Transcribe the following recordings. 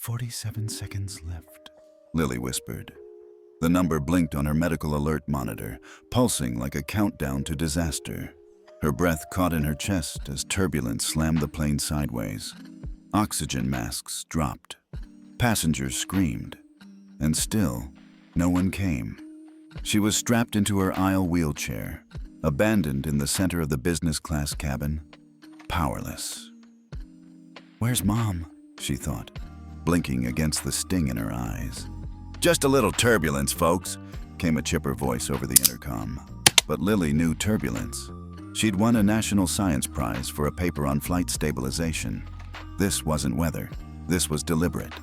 47 seconds left, Lily whispered. The number blinked on her medical alert monitor, pulsing like a countdown to disaster. Her breath caught in her chest as turbulence slammed the plane sideways. Oxygen masks dropped. Passengers screamed. And still, no one came. She was strapped into her aisle wheelchair, abandoned in the center of the business class cabin, powerless. "Where's Mom?" she thought, blinking against the sting in her eyes. "Just a little turbulence, folks," came a chipper voice over the intercom. But Lily knew turbulence. She'd won a National Science Prize for a paper on flight stabilization. This wasn't weather. This was deliberate.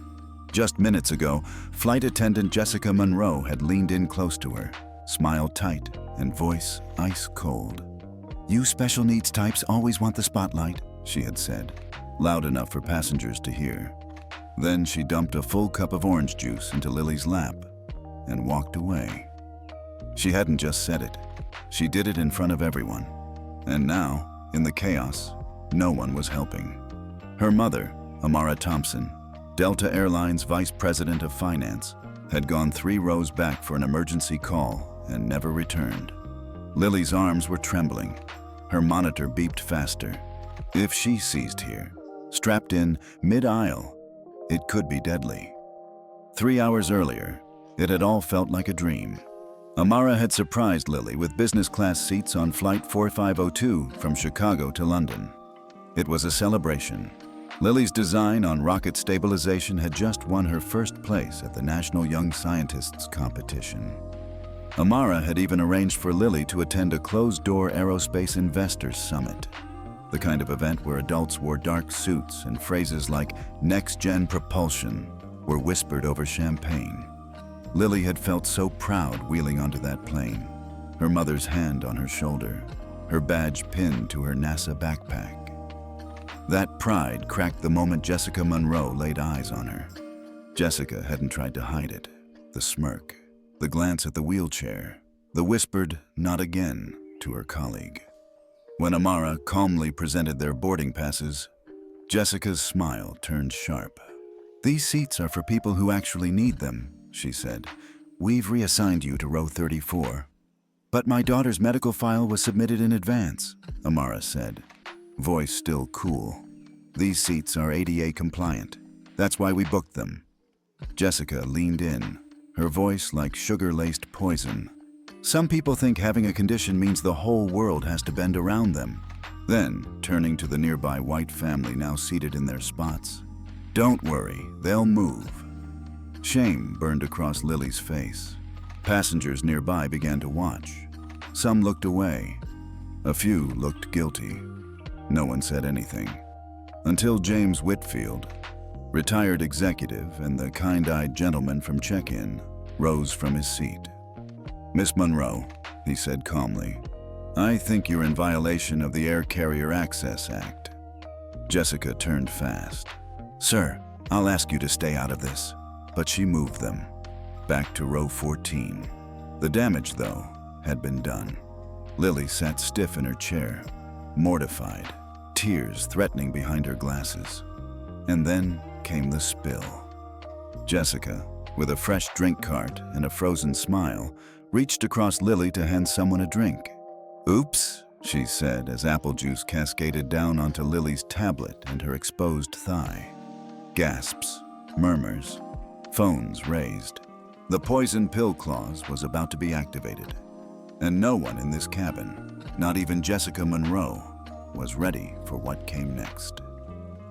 Just minutes ago, flight attendant Jessica Monroe had leaned in close to her, smile tight and voice ice cold. "You special needs types always want the spotlight," she had said, loud enough for passengers to hear. Then she dumped a full cup of orange juice into Lily's lap and walked away. She hadn't just said it. She did it in front of everyone. And now, in the chaos, no one was helping. Her mother, Amara Thompson, Delta Airlines Vice President of Finance, had gone 3 rows back for an emergency call and never returned. Lily's arms were trembling. Her monitor beeped faster. If she seized here, strapped in mid-aisle, it could be deadly. 3 hours earlier, it had all felt like a dream. Amara had surprised Lily with business class seats on Flight 4502 from Chicago to London. It was a celebration. Lily's design on rocket stabilization had just won her first place at the National Young Scientists Competition. Amara had even arranged for Lily to attend a closed-door aerospace investors summit, the kind of event where adults wore dark suits and phrases like next-gen propulsion were whispered over champagne. Lily had felt so proud wheeling onto that plane, her mother's hand on her shoulder, her badge pinned to her NASA backpack. That pride cracked the moment Jessica Monroe laid eyes on her. Jessica hadn't tried to hide it. The smirk, the glance at the wheelchair, the whispered, "Not again," to her colleague. When Amara calmly presented their boarding passes, Jessica's smile turned sharp. "These seats are for people who actually need them," she said. "We've reassigned you to row 34. "But my daughter's medical file was submitted in advance," Amara said, voice still cool. "These seats are ADA compliant. That's why we booked them." Jessica leaned in, her voice like sugar-laced poison. "Some people think having a condition means the whole world has to bend around them." Then, turning to the nearby white family now seated in their spots, "Don't worry, they'll move." Shame burned across Lily's face. Passengers nearby began to watch. Some looked away. A few looked guilty. No one said anything. Until James Whitfield, retired executive and the kind-eyed gentleman from check-in, rose from his seat. "Miss Monroe," he said calmly, "I think you're in violation of the Air Carrier Access Act." Jessica turned fast. "Sir, I'll ask you to stay out of this." But she moved them, back to row 14. The damage, though, had been done. Lily sat stiff in her chair, mortified, tears threatening behind her glasses. And then came the spill. Jessica, with a fresh drink cart and a frozen smile, reached across Lily to hand someone a drink. "Oops," she said as apple juice cascaded down onto Lily's tablet and her exposed thigh. Gasps, murmurs, phones raised. The poison pill clause was about to be activated. And no one in this cabin, not even Jessica Monroe, was ready for what came next.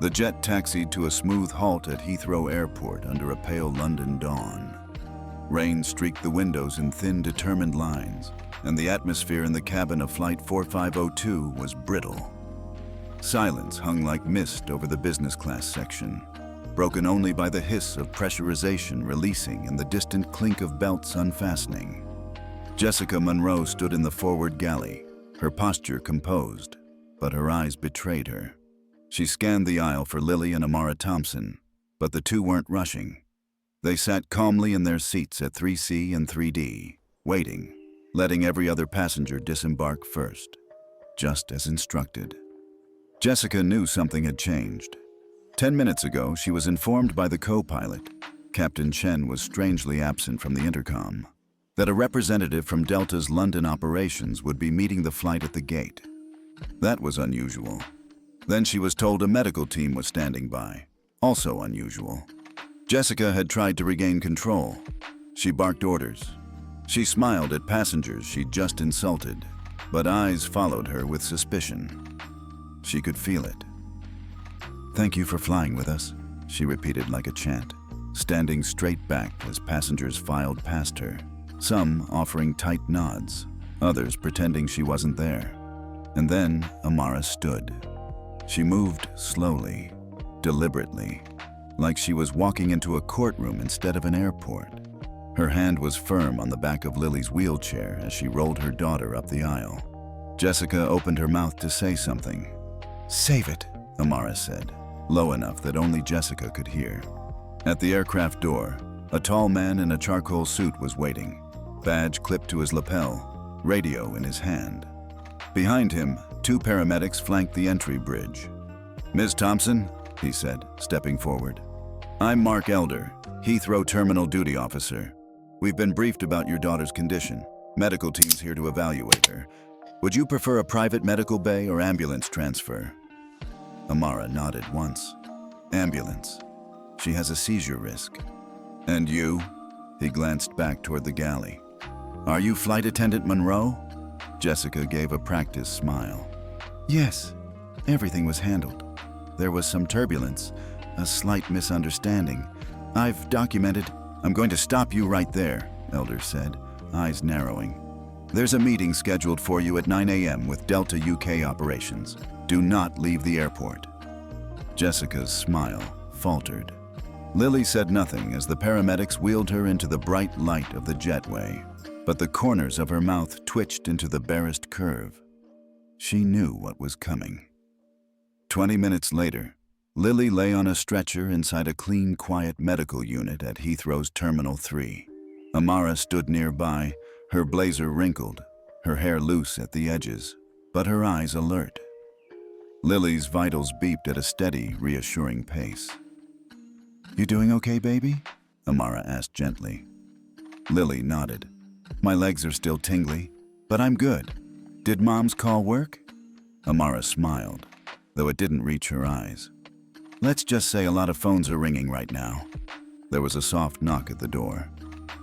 The jet taxied to a smooth halt at Heathrow Airport under a pale London dawn. Rain streaked the windows in thin, determined lines, and the atmosphere in the cabin of Flight 4502 was brittle. Silence hung like mist over the business class section, broken only by the hiss of pressurization releasing and the distant clink of belts unfastening. Jessica Monroe stood in the forward galley, her posture composed, but her eyes betrayed her. She scanned the aisle for Lily and Amara Thompson, but the two weren't rushing. They sat calmly in their seats at 3C and 3D, waiting, letting every other passenger disembark first, just as instructed. Jessica knew something had changed. 10 minutes ago, she was informed by the co-pilot, Captain Chen was strangely absent from the intercom, that a representative from Delta's London operations would be meeting the flight at the gate. That was unusual. Then she was told a medical team was standing by, also unusual. Jessica had tried to regain control. She barked orders. She smiled at passengers she'd just insulted, but eyes followed her with suspicion. She could feel it. "Thank you for flying with us," she repeated like a chant, standing straight back as passengers filed past her, some offering tight nods, others pretending she wasn't there. And then Amara stood. She moved slowly, deliberately, like she was walking into a courtroom instead of an airport. Her hand was firm on the back of Lily's wheelchair as she rolled her daughter up the aisle. Jessica opened her mouth to say something. "Save it," Amara said, low enough that only Jessica could hear. At the aircraft door, a tall man in a charcoal suit was waiting, badge clipped to his lapel, radio in his hand. Behind him, 2 paramedics flanked the entry bridge. "Ms. Thompson," he said, stepping forward. "I'm Mark Elder, Heathrow Terminal Duty Officer. We've been briefed about your daughter's condition. Medical team's here to evaluate her. Would you prefer a private medical bay or ambulance transfer?" Amara nodded once. "Ambulance. She has a seizure risk." "And you?" He glanced back toward the galley. "Are you Flight Attendant Monroe?" Jessica gave a practiced smile. "Yes, everything was handled. There was some turbulence, a slight misunderstanding. I've documented—" "I'm going to stop you right there," Elder said, eyes narrowing. "There's a meeting scheduled for you at 9 a.m. with Delta UK operations. Do not leave the airport." Jessica's smile faltered. Lily said nothing as the paramedics wheeled her into the bright light of the jetway, but the corners of her mouth twitched into the barest curve. She knew what was coming. 20 minutes later, Lily lay on a stretcher inside a clean, quiet medical unit at Heathrow's Terminal 3. Amara stood nearby, her blazer wrinkled, her hair loose at the edges, but her eyes alert. Lily's vitals beeped at a steady, reassuring pace. "You doing okay, baby?" Amara asked gently. Lily nodded. "My legs are still tingly, but I'm good. Did Mom's call work?" Amara smiled, though it didn't reach her eyes. "Let's just say a lot of phones are ringing right now." There was a soft knock at the door.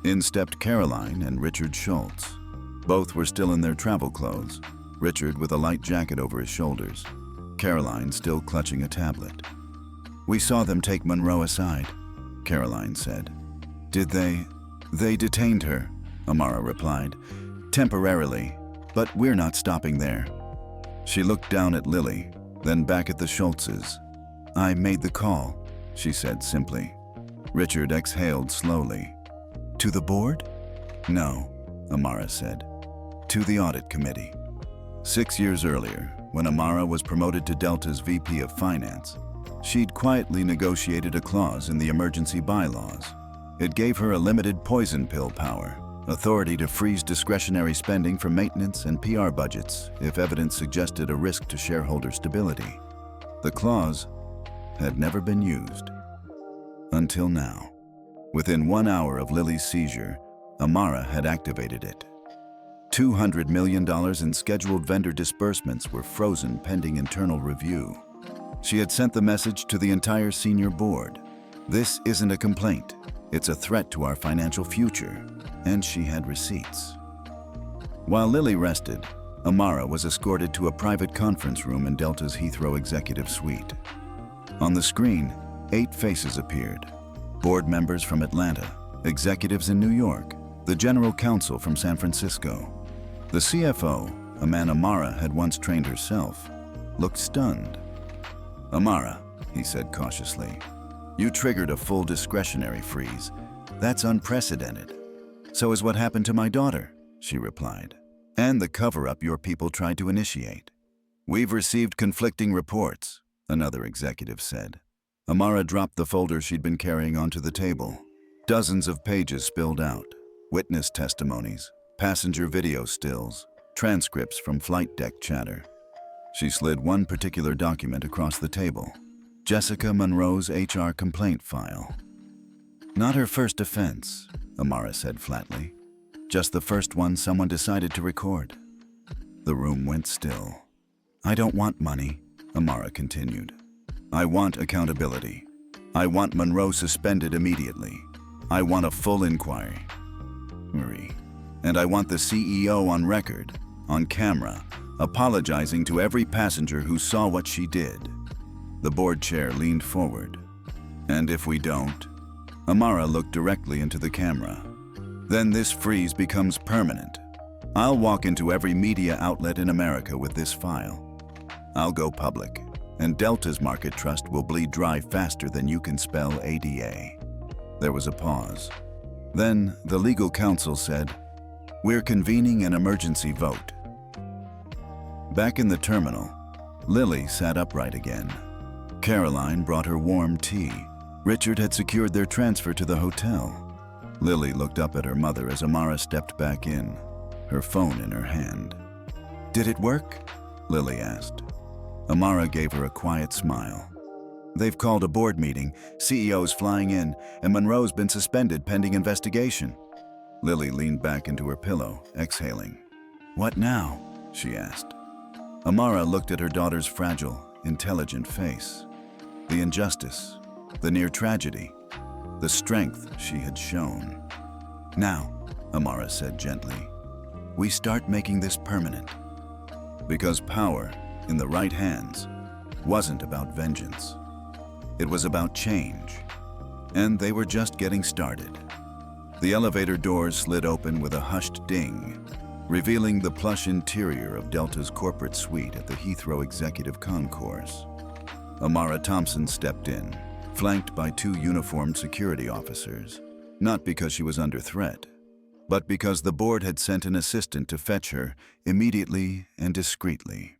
In stepped Caroline and Richard Schultz. Both were still in their travel clothes, Richard with a light jacket over his shoulders, Caroline still clutching a tablet. "We saw them take Monroe aside," Caroline said. "Did they?" "They detained her," Amara replied. "Temporarily, but we're not stopping there." She looked down at Lily, then back at the Schultzes. "I made the call," she said simply. Richard exhaled slowly. "To the board?" "No," Amara said. "To the audit committee." 6 years earlier, when Amara was promoted to Delta's VP of Finance, she'd quietly negotiated a clause in the emergency bylaws. It gave her a limited poison pill power, authority to freeze discretionary spending for maintenance and PR budgets if evidence suggested a risk to shareholder stability. The clause had never been used. Until now. Within 1 hour of Lily's seizure, Amara had activated it. $200 million in scheduled vendor disbursements were frozen pending internal review. She had sent the message to the entire senior board. This isn't a complaint. It's a threat to our financial future. And she had receipts. While Lily rested, Amara was escorted to a private conference room in Delta's Heathrow executive suite. On the screen, 8 faces appeared. Board members from Atlanta, executives in New York, the general counsel from San Francisco. The CFO, a man Amara had once trained herself, looked stunned. "Amara," he said cautiously, "you triggered a full discretionary freeze. That's unprecedented." "So is what happened to my daughter," she replied, "and the cover-up your people tried to initiate." "We've received conflicting reports," another executive said. Amara dropped the folder she'd been carrying onto the table. Dozens of pages spilled out, witness testimonies, passenger video stills, transcripts from flight deck chatter. She slid one particular document across the table. Jessica Monroe's HR complaint file. Not her first offense, Amara said flatly. Just the first one someone decided to record. The room went still. I don't want money, Amara continued. I want accountability. I want Monroe suspended immediately. I want a full inquiry. And I want the CEO on record, on camera, apologizing to every passenger who saw what she did. The board chair leaned forward. And if we don't? Amara looked directly into the camera. Then this freeze becomes permanent. I'll walk into every media outlet in America with this file. I'll go public, and Delta's market trust will bleed dry faster than you can spell ADA. There was a pause. Then the legal counsel said, "We're convening an emergency vote." Back in the terminal, Lily sat upright again. Caroline brought her warm tea. Richard had secured their transfer to the hotel. Lily looked up at her mother as Amara stepped back in, her phone in her hand. "Did it work?" Lily asked. Amara gave her a quiet smile. "They've called a board meeting, CEO's flying in, and Monroe's been suspended pending investigation." Lily leaned back into her pillow, exhaling. "What now?" she asked. Amara looked at her daughter's fragile, intelligent face. The injustice, the near tragedy, the strength she had shown. "Now," Amara said gently, "we start making this permanent." Because power, in the right hands, wasn't about vengeance. It was about change. And they were just getting started. The elevator doors slid open with a hushed ding, revealing the plush interior of Delta's corporate suite at the Heathrow Executive Concourse. Amara Thompson stepped in, flanked by two uniformed security officers, not because she was under threat, but because the board had sent an assistant to fetch her immediately and discreetly.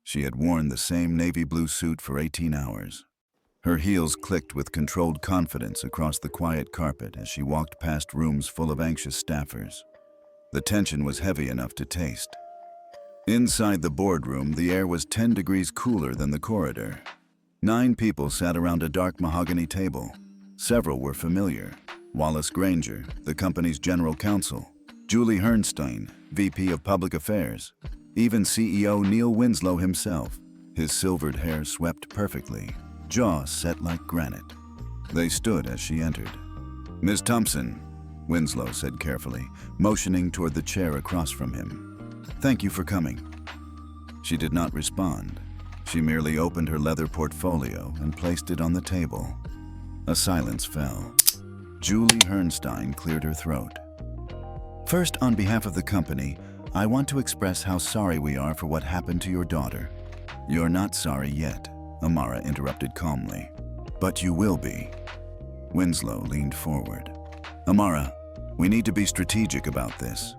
She had worn the same navy blue suit for 18 hours. Her heels clicked with controlled confidence across the quiet carpet as she walked past rooms full of anxious staffers. The tension was heavy enough to taste. Inside the boardroom, the air was 10 degrees cooler than the corridor. 9 people sat around a dark mahogany table. Several were familiar. Wallace Granger, the company's general counsel, Julie Herrnstein, VP of Public Affairs, even CEO Neil Winslow himself, his silvered hair swept perfectly, jaw set like granite. They stood as she entered. "Ms. Thompson," Winslow said carefully, motioning toward the chair across from him. "Thank you for coming." She did not respond. She merely opened her leather portfolio and placed it on the table. A silence fell. Julie Herrnstein cleared her throat. "First, on behalf of the company, I want to express how sorry we are for what happened to your daughter." "You're not sorry yet," Amara interrupted calmly. "But you will be." Winslow leaned forward. "Amara, we need to be strategic about this.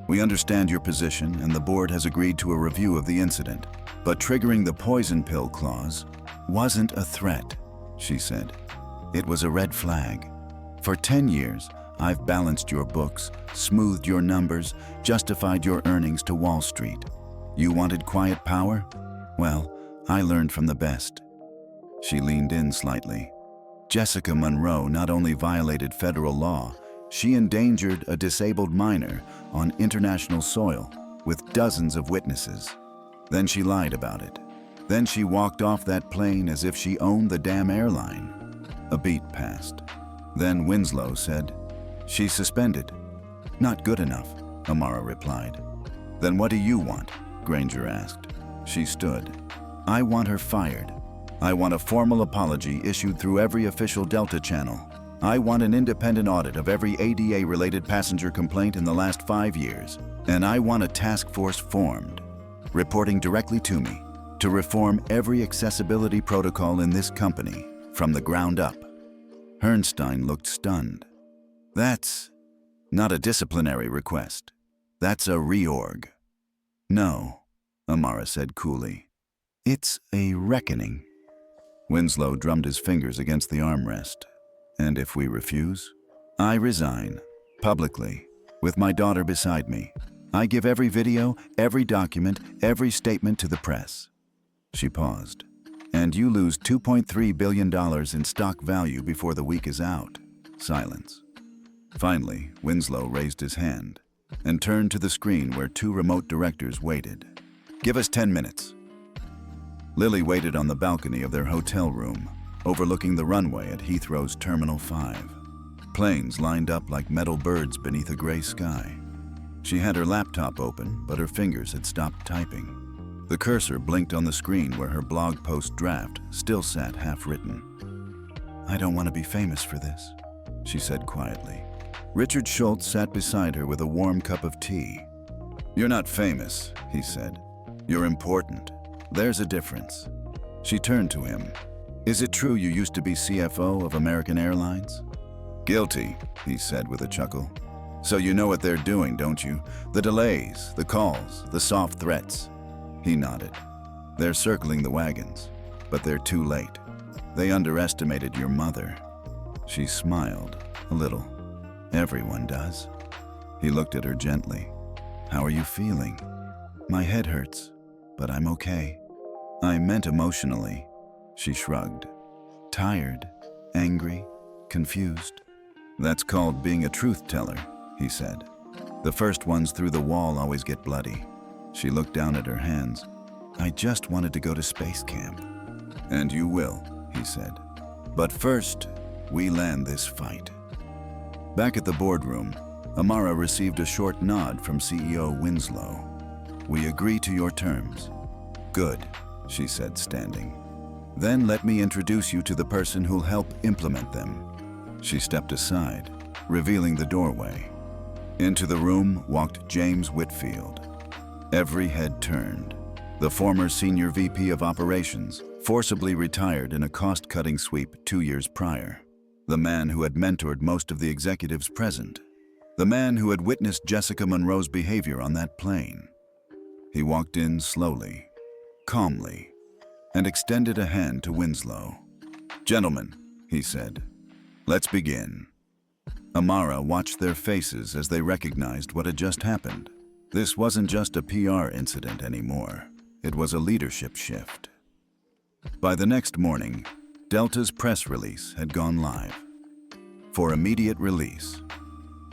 We understand your position and the board has agreed to a review of the incident, but triggering the poison pill clause wasn't a threat," she said. "It was a red flag. For 10 years, I've balanced your books, smoothed your numbers, justified your earnings to Wall Street. You wanted quiet power? Well, I learned from the best." She leaned in slightly. "Jessica Monroe not only violated federal law, she endangered a disabled minor on international soil with dozens of witnesses. Then she lied about it. Then she walked off that plane as if she owned the damn airline." A beat passed. Then Winslow said, "She's suspended." "Not good enough," Amara replied. "Then what do you want?" Granger asked. She stood. "I want her fired. I want a formal apology issued through every official Delta channel. I want an independent audit of every ADA-related passenger complaint in the last 5 years. And I want a task force formed, reporting directly to me, to reform every accessibility protocol in this company from the ground up." Herrnstein looked stunned. "That's not a disciplinary request. That's a reorg." "No," Amara said coolly. "It's a reckoning." Winslow drummed his fingers against the armrest. "And if we refuse?" "I resign, publicly, with my daughter beside me. I give every video, every document, every statement to the press." She paused. And you lose $2.3 billion in stock value before the week is out. Silence. Finally, Winslow raised his hand and turned to the screen where two remote directors waited. Give us 10 minutes. Lily waited on the balcony of their hotel room, overlooking the runway at Heathrow's Terminal 5. Planes lined up like metal birds beneath a gray sky. She had her laptop open, but her fingers had stopped typing. The cursor blinked on the screen where her blog post draft still sat half-written. I don't want to be famous for this, she said quietly. Richard Schultz sat beside her with a warm cup of tea. You're not famous, he said. You're important. There's a difference. She turned to him. Is it true you used to be CFO of American Airlines? Guilty, he said with a chuckle. So you know what they're doing, don't you? The delays, the calls, the soft threats. He nodded. They're circling the wagons, but they're too late. They underestimated your mother. She smiled a little. Everyone does. He looked at her gently. How are you feeling? My head hurts, but I'm okay. I meant emotionally. She shrugged. Tired, angry, confused. That's called being a truth teller, he said. The first ones through the wall always get bloody. She looked down at her hands. I just wanted to go to space camp. And you will, he said. But first, we land this fight. Back at the boardroom, Amara received a short nod from CEO Winslow. We agree to your terms. Good, she said, standing. Then let me introduce you to the person who'll help implement them. She stepped aside, revealing the doorway. Into the room walked James Whitfield. Every head turned. The former senior VP of operations, forcibly retired in a cost-cutting sweep 2 years prior. The man who had mentored most of the executives present. The man who had witnessed Jessica Monroe's behavior on that plane. He walked in slowly, calmly, and extended a hand to Winslow. Gentlemen, he said, let's begin. Amara watched their faces as they recognized what had just happened. This wasn't just a PR incident anymore. It was a leadership shift. By the next morning, Delta's press release had gone live. For immediate release,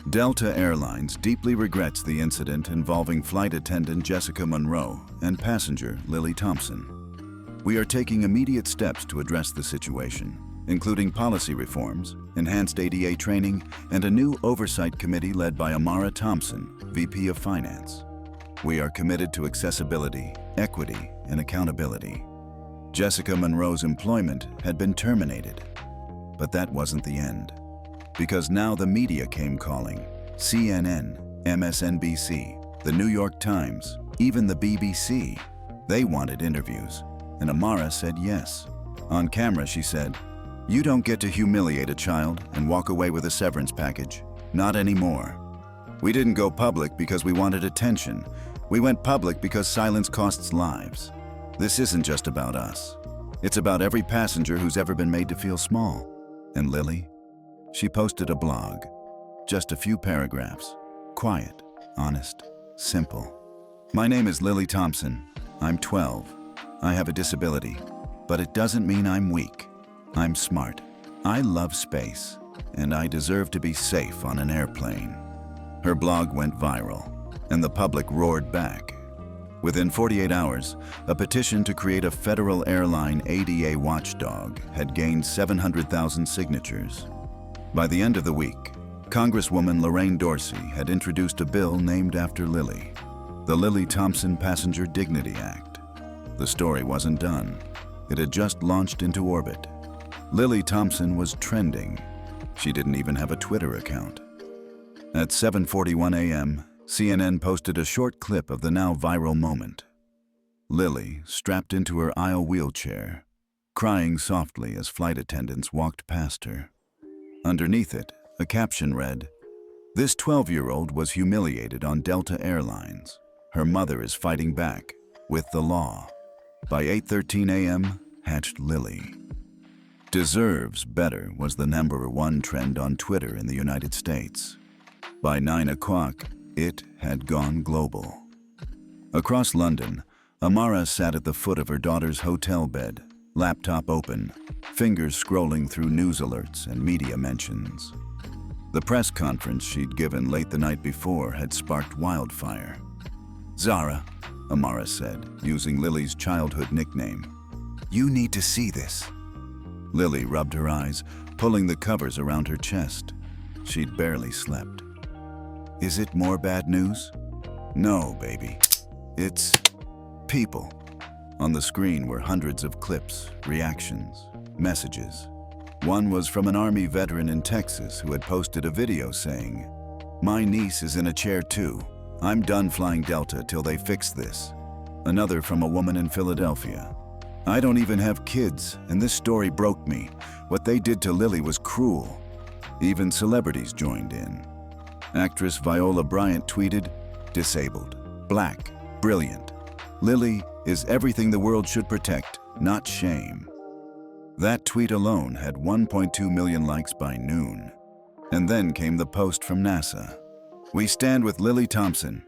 Delta Airlines deeply regrets the incident involving flight attendant Jessica Monroe and passenger Lily Thompson. We are taking immediate steps to address the situation, including policy reforms, enhanced ADA training, and a new oversight committee led by Amara Thompson, VP of Finance. We are committed to accessibility, equity, and accountability. Jessica Monroe's employment had been terminated, but that wasn't the end. Because now the media came calling. CNN, MSNBC, the New York Times, even the BBC. They wanted interviews, and Amara said yes. On camera, she said, "You don't get to humiliate a child and walk away with a severance package. Not anymore. We didn't go public because we wanted attention. We went public because silence costs lives. This isn't just about us. It's about every passenger who's ever been made to feel small." And Lily? She posted a blog. Just a few paragraphs. Quiet, honest, simple. My name is Lily Thompson. I'm 12. I have a disability, but it doesn't mean I'm weak. I'm smart. I love space, and I deserve to be safe on an airplane. Her blog went viral, and the public roared back. Within 48 hours, a petition to create a federal airline ADA watchdog had gained 700,000 signatures. By the end of the week, Congresswoman Lorraine Dorsey had introduced a bill named after Lily, the Lily Thompson Passenger Dignity Act. The story wasn't done. It had just launched into orbit. Lily Thompson was trending. She didn't even have a Twitter account. At 7:41 a.m., CNN posted a short clip of the now viral moment. Lily, strapped into her aisle wheelchair, crying softly as flight attendants walked past her. Underneath it, a caption read, "This 12-year-old was humiliated on Delta Airlines. Her mother is fighting back with the law." By 8:13 a.m., hatched Lily. Deserves better was the #1 trend on Twitter in the United States. By 9 o'clock, it had gone global. Across London, Amara sat at the foot of her daughter's hotel bed, laptop open, fingers scrolling through news alerts and media mentions. The press conference she'd given late the night before had sparked wildfire. "Zara," Amara said, using Lily's childhood nickname. "You need to see this." Lily rubbed her eyes, pulling the covers around her chest. She'd barely slept. "Is it more bad news?" "No, baby. It's people." On the screen were hundreds of clips, reactions, messages. One was from an Army veteran in Texas who had posted a video saying, "My niece is in a chair too. I'm done flying Delta till they fix this." Another from a woman in Philadelphia. "I don't even have kids, and this story broke me. What they did to Lily was cruel." Even celebrities joined in. Actress Viola Bryant tweeted, "Disabled, black, brilliant. Lily is everything the world should protect, not shame." That tweet alone had 1.2 million likes by noon. And then came the post from NASA. "We stand with Lily Thompson.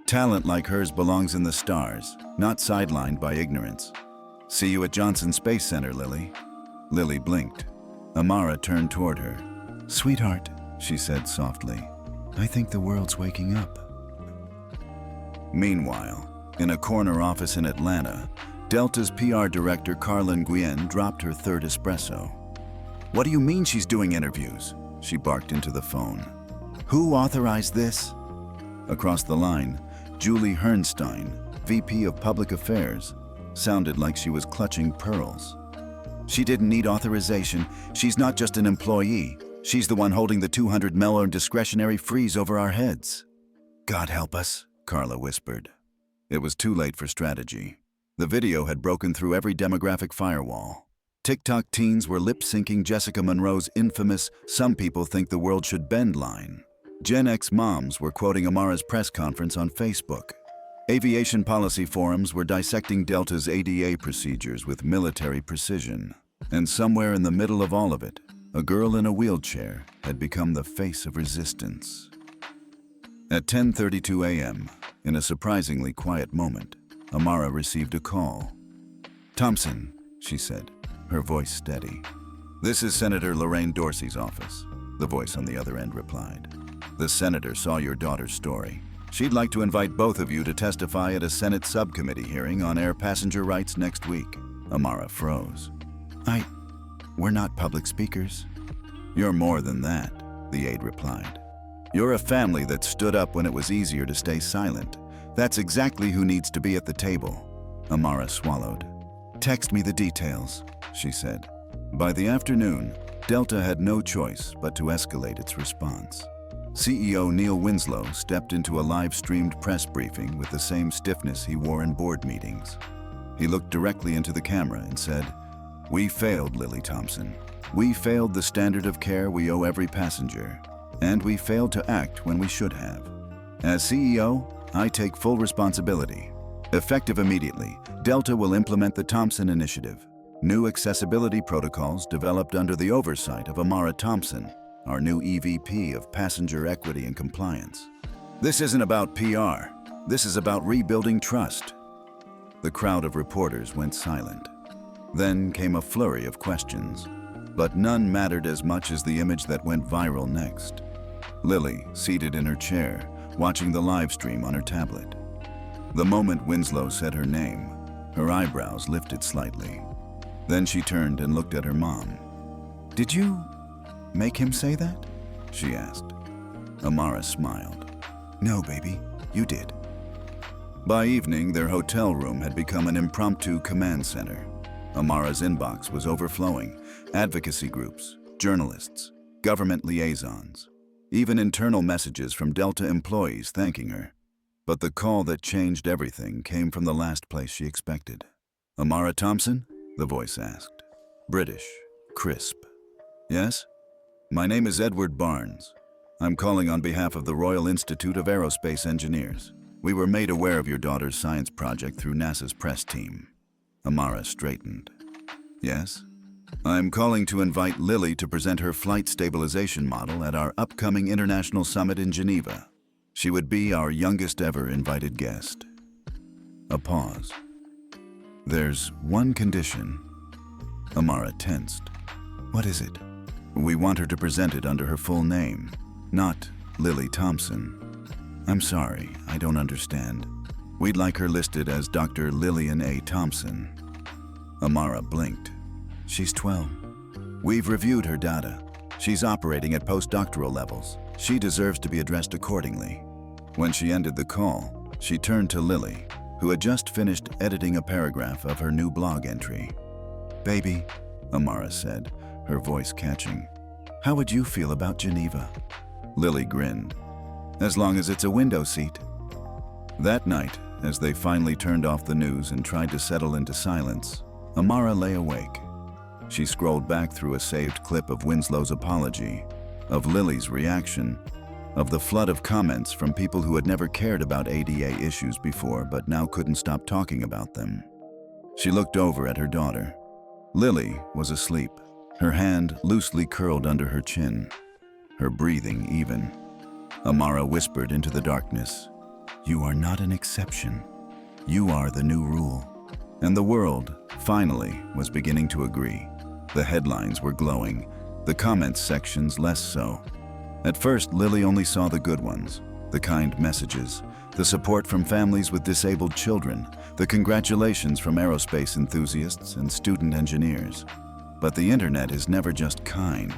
Talent like hers belongs in the stars, not sidelined by ignorance. See you at Johnson Space Center, Lily." Lily blinked. Amara turned toward her. "Sweetheart," she said softly, "I think the world's waking up." Meanwhile, in a corner office in Atlanta, Delta's PR director Carla Nguyen dropped her third espresso. "What do you mean she's doing interviews?" she barked into the phone. "Who authorized this?" Across the line, Julie Hernstein, VP of Public Affairs, sounded like she was clutching pearls. "She didn't need authorization. She's not just an employee. She's the one holding the $200 million discretionary freeze over our heads." "God help us," Carla whispered. It was too late for strategy. The video had broken through every demographic firewall. TikTok teens were lip-syncing Jessica Monroe's infamous "Some people think the world should bend" line. Gen X moms were quoting Amara's press conference on Facebook. Aviation policy forums were dissecting Delta's ADA procedures with military precision. And somewhere in the middle of all of it, a girl in a wheelchair had become the face of resistance. At 10:32 a.m., in a surprisingly quiet moment, Amara received a call. "Thompson," she said, her voice steady. "This is Senator Lorraine Dorsey's office," the voice on the other end replied. "The senator saw your daughter's story. She'd like to invite both of you to testify at a Senate subcommittee hearing on air passenger rights next week." Amara froze. We're not public speakers." "You're more than that," the aide replied. "You're a family that stood up when it was easier to stay silent. That's exactly who needs to be at the table." Amara swallowed. "Text me the details," she said. By the afternoon, Delta had no choice but to escalate its response. CEO Neil Winslow stepped into a live-streamed press briefing with the same stiffness he wore in board meetings. He looked directly into the camera and said, "We failed, Lily Thompson. We failed the standard of care we owe every passenger, and we failed to act when we should have. As CEO, I take full responsibility. Effective immediately, Delta will implement the Thompson Initiative, new accessibility protocols developed under the oversight of Amara Thompson, our new EVP of Passenger Equity and Compliance. This isn't about PR. This is about rebuilding trust." The crowd of reporters went silent. Then came a flurry of questions, but none mattered as much as the image that went viral next. Lily, seated in her chair, watching the live stream on her tablet. The moment Winslow said her name, her eyebrows lifted slightly. Then she turned and looked at her mom. "Did you make him say that?" she asked. Amara smiled. "No, baby, you did." By evening, their hotel room had become an impromptu command center. Amara's inbox was overflowing. Advocacy groups, journalists, government liaisons, even internal messages from Delta employees thanking her. But the call that changed everything came from the last place she expected. "Amara Thompson?" the voice asked. British, crisp. "Yes? My name is Edward Barnes. I'm calling on behalf of the Royal Institute of Aerospace Engineers. We were made aware of your daughter's science project through NASA's press team." Amara straightened. "Yes? I'm calling to invite Lily to present her flight stabilization model at our upcoming international summit in Geneva. She would be our youngest ever invited guest." A pause. "There's one condition." Amara tensed. What is it? We want her to present it under her full name, not Lily Thompson. I'm sorry, I don't understand. We'd like her listed as Dr. Lillian A. Thompson. Amara blinked. She's 12. We've reviewed her data. She's operating at postdoctoral levels. She deserves to be addressed accordingly. When she ended the call, she turned to Lily, who had just finished editing a paragraph of her new blog entry. Baby, Amara said, her voice catching. How would you feel about Geneva? Lily grinned. As long as it's a window seat. That night, as they finally turned off the news and tried to settle into silence, Amara lay awake. She scrolled back through a saved clip of Winslow's apology, of Lily's reaction, of the flood of comments from people who had never cared about ADA issues before but now couldn't stop talking about them. She looked over at her daughter. Lily was asleep, her hand loosely curled under her chin, her breathing even. Amara whispered into the darkness, You are not an exception. You are the new rule. And the world, finally, was beginning to agree. The headlines were glowing, the comments sections less so. At first, Lily only saw the good ones, the kind messages, the support from families with disabled children, the congratulations from aerospace enthusiasts and student engineers. But the internet is never just kind.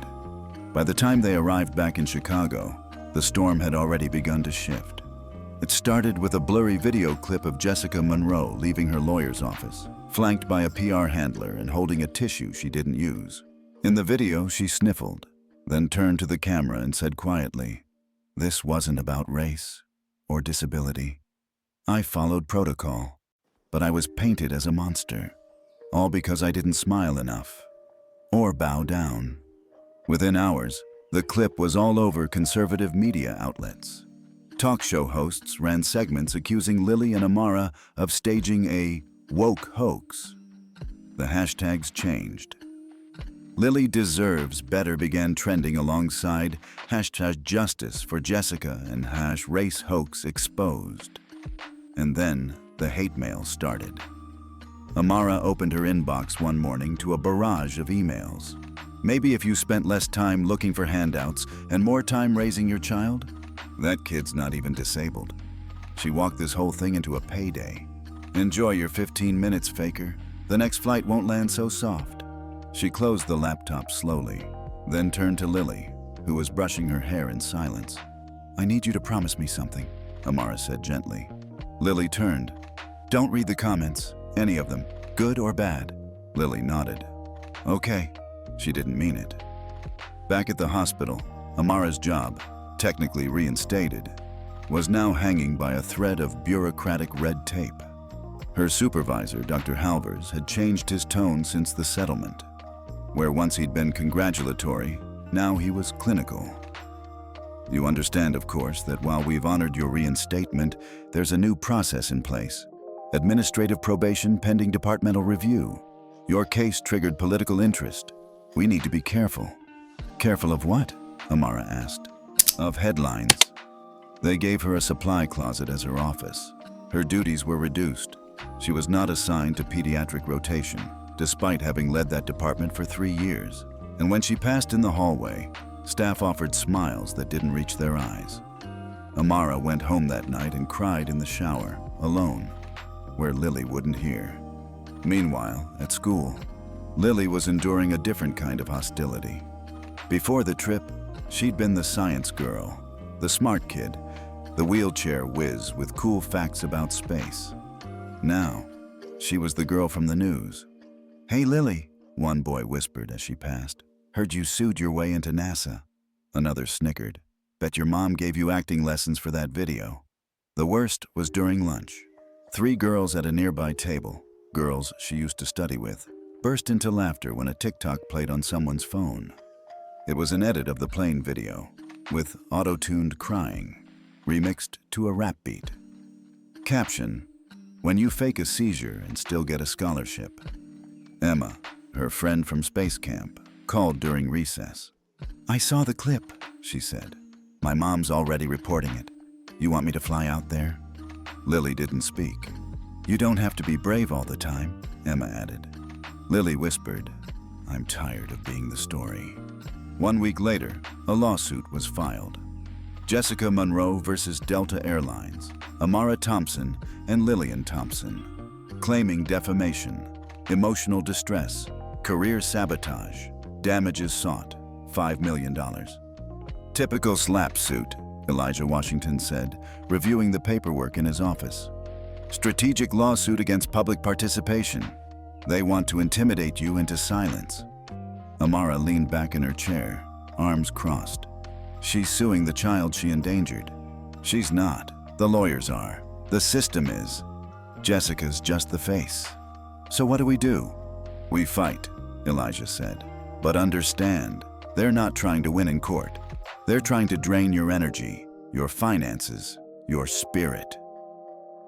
By the time they arrived back in Chicago, the storm had already begun to shift. It started with a blurry video clip of Jessica Monroe leaving her lawyer's office, flanked by a PR handler and holding a tissue she didn't use. In the video, she sniffled, then turned to the camera and said quietly, This wasn't about race or disability. I followed protocol, but I was painted as a monster, all because I didn't smile enough or bow down. Within hours, the clip was all over conservative media outlets. Talk show hosts ran segments accusing Lily and Amara of staging a woke hoax. The hashtags changed. Lily Deserves Better began trending alongside #Justice for Jessica and #Race Hoax Exposed. And then the hate mail started. Amara opened her inbox one morning to a barrage of emails. Maybe if you spent less time looking for handouts and more time raising your child? That kid's not even disabled. She walked this whole thing into a payday. Enjoy your 15 minutes, faker. The next flight won't land so soft. She closed the laptop slowly, then turned to Lily, who was brushing her hair in silence. I need you to promise me something, Amara said gently. Lily turned. Don't read the comments, any of them, good or bad. Lily nodded. Okay. She didn't mean it. Back at the hospital, Amara's job, technically reinstated, was now hanging by a thread of bureaucratic red tape. Her supervisor, Dr. Halvers, had changed his tone since the settlement, where once he'd been congratulatory, now he was clinical. You understand, of course, that while we've honored your reinstatement, there's a new process in place. Administrative probation pending departmental review. Your case triggered political interest. We need to be careful. Careful of what? Amara asked. Of headlines. They gave her a supply closet as her office. Her duties were reduced. She was not assigned to pediatric rotation, despite having led that department for 3 years. And when she passed in the hallway, staff offered smiles that didn't reach their eyes. Amara went home that night and cried in the shower, alone, where Lily wouldn't hear. Meanwhile, at school, Lily was enduring a different kind of hostility. Before the trip, she'd been the science girl, the smart kid, the wheelchair whiz with cool facts about space. Now, she was the girl from the news. Hey Lily, one boy whispered as she passed. Heard you sued your way into NASA. Another snickered. Bet your mom gave you acting lessons for that video. The worst was during lunch. 3 girls at a nearby table, girls she used to study with, burst into laughter when a TikTok played on someone's phone. It was an edit of the plane video, with auto-tuned crying, remixed to a rap beat. Caption, when you fake a seizure and still get a scholarship. Emma, her friend from space camp, called during recess. I saw the clip, she said. My mom's already reporting it. You want me to fly out there? Lily didn't speak. You don't have to be brave all the time, Emma added. Lily whispered, I'm tired of being the story. 1 week later, a lawsuit was filed. Jessica Monroe versus Delta Airlines, Amara Thompson and Lily Thompson, claiming defamation, emotional distress, career sabotage, damages sought, $5 million. Typical slap suit, Elijah Washington said, reviewing the paperwork in his office. Strategic lawsuit against public participation. They want to intimidate you into silence. Amara leaned back in her chair, arms crossed. She's suing the child she endangered. She's not. The lawyers are. The system is. Jessica's just the face. So what do? We fight, Elijah said. But understand, they're not trying to win in court. They're trying to drain your energy, your finances, your spirit.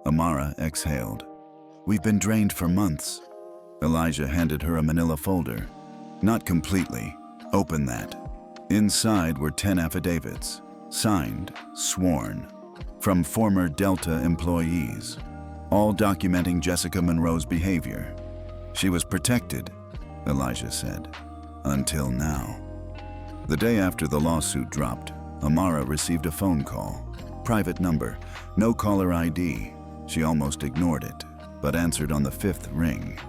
Amara exhaled. We've been drained for months. Elijah handed her a manila folder. Not completely. Open that. Inside were 10 affidavits, signed, sworn, from former Delta employees, all documenting Jessica Monroe's behavior. She was protected, Elijah said, until now. The day after the lawsuit dropped, Amara received a phone call. Private number, no caller ID. She almost ignored it, but answered on the 5th ring.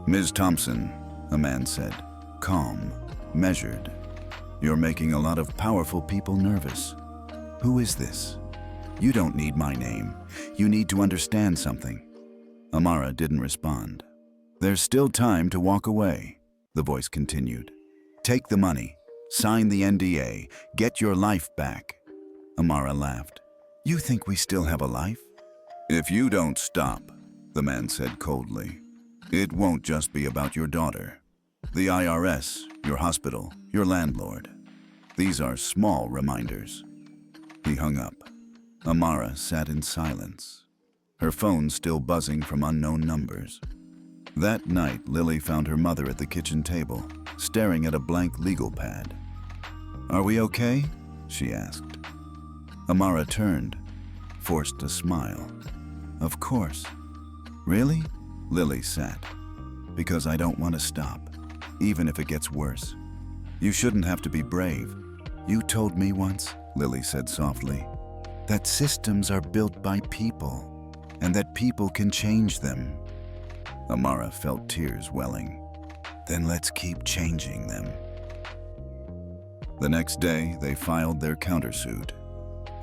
Ms. Thompson, a man said, calm, measured. You're making a lot of powerful people nervous. Who is this? You don't need my name. You need to understand something. Amara didn't respond. There's still time to walk away, the voice continued. Take the money, sign the NDA, get your life back. Amara laughed. You think we still have a life? If you don't stop, the man said coldly, it won't just be about your daughter. The IRS, your hospital, your landlord. These are small reminders. He hung up. Amara sat in silence, her phone still buzzing from unknown numbers. That night, Lily found her mother at the kitchen table, staring at a blank legal pad. Are we okay? She asked. Amara turned, forced a smile. Of course. Really? Lily sat. Because I don't want to stop, even if it gets worse. You shouldn't have to be brave. You told me once, Lily said softly, that systems are built by people, and that people can change them. Amara felt tears welling. Then let's keep changing them. The next day, they filed their countersuit.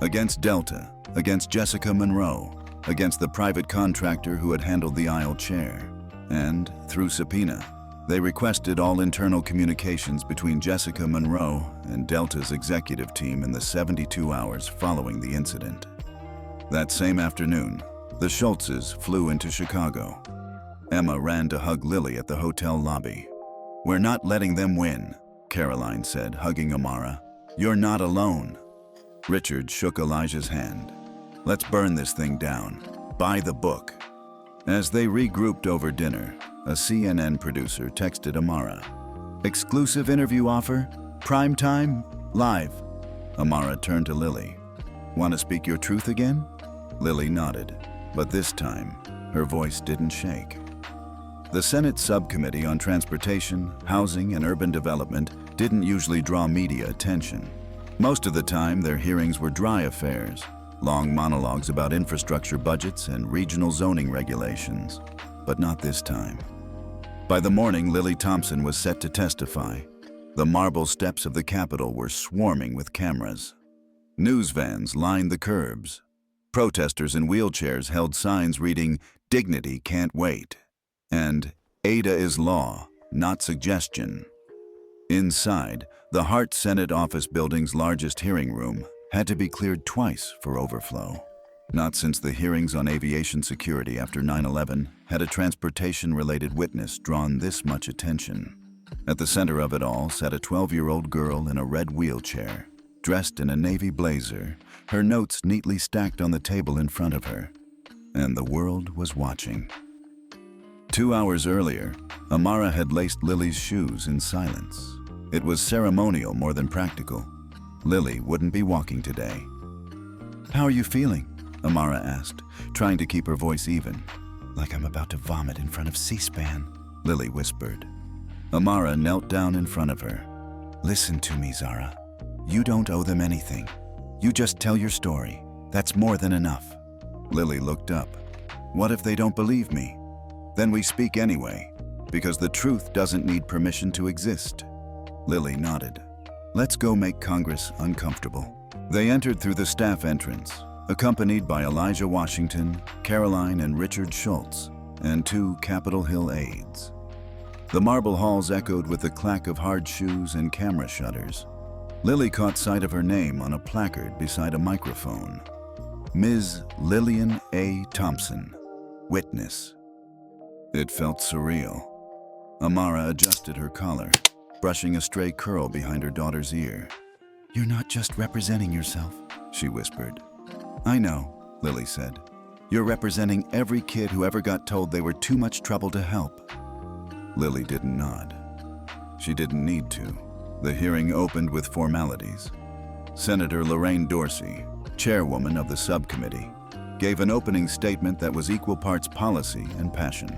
Against Delta, against Jessica Monroe, against the private contractor who had handled the aisle chair. And, through subpoena, they requested all internal communications between Jessica Monroe and Delta's executive team in the 72 hours following the incident. That same afternoon, the Schultzes flew into Chicago. Emma ran to hug Lily at the hotel lobby. We're not letting them win, Caroline said, hugging Amara. You're not alone. Richard shook Elijah's hand. Let's burn this thing down. Buy the book. As they regrouped over dinner, a CNN producer texted Amara. Exclusive interview offer? Prime time? Live. Amara turned to Lily. Want to speak your truth again? Lily nodded, but this time, her voice didn't shake. The Senate Subcommittee on Transportation, Housing, and Urban Development didn't usually draw media attention. Most of the time, their hearings were dry affairs, long monologues about infrastructure budgets and regional zoning regulations, but not this time. By the morning, Lily Thompson was set to testify. The marble steps of the Capitol were swarming with cameras. News vans lined the curbs. Protesters in wheelchairs held signs reading, "Dignity can't wait," and "Ada is law, not suggestion." Inside, the Hart Senate office building's largest hearing room had to be cleared twice for overflow. Not since the hearings on aviation security after 9/11 had a transportation-related witness drawn this much attention. At the center of it all sat a 12-year-old girl in a red wheelchair, dressed in a navy blazer, her notes neatly stacked on the table in front of her. And the world was watching. 2 hours earlier, Amara had laced Lily's shoes in silence. It was ceremonial more than practical. Lily wouldn't be walking today. How are you feeling? Amara asked, trying to keep her voice even. Like I'm about to vomit in front of C-SPAN, Lily whispered. Amara knelt down in front of her. "Listen to me, Zara. You don't owe them anything. You just tell your story. That's more than enough." Lily looked up. "What if they don't believe me? Then we speak anyway, because the truth doesn't need permission to exist." Lily nodded. "Let's go make Congress uncomfortable." They entered through the staff entrance, accompanied by Elijah Washington, Caroline and Richard Schultz, and 2 Capitol Hill aides. The marble halls echoed with the clack of hard shoes and camera shutters. Lily caught sight of her name on a placard beside a microphone. Ms. Lillian A. Thompson, witness. It felt surreal. Amara adjusted her collar, brushing a stray curl behind her daughter's ear. "You're not just representing yourself," she whispered. "I know," Lily said. "You're representing every kid who ever got told they were too much trouble to help." Lily didn't nod. She didn't need to. The hearing opened with formalities. Senator Lorraine Dorsey, chairwoman of the subcommittee, gave an opening statement that was equal parts policy and passion.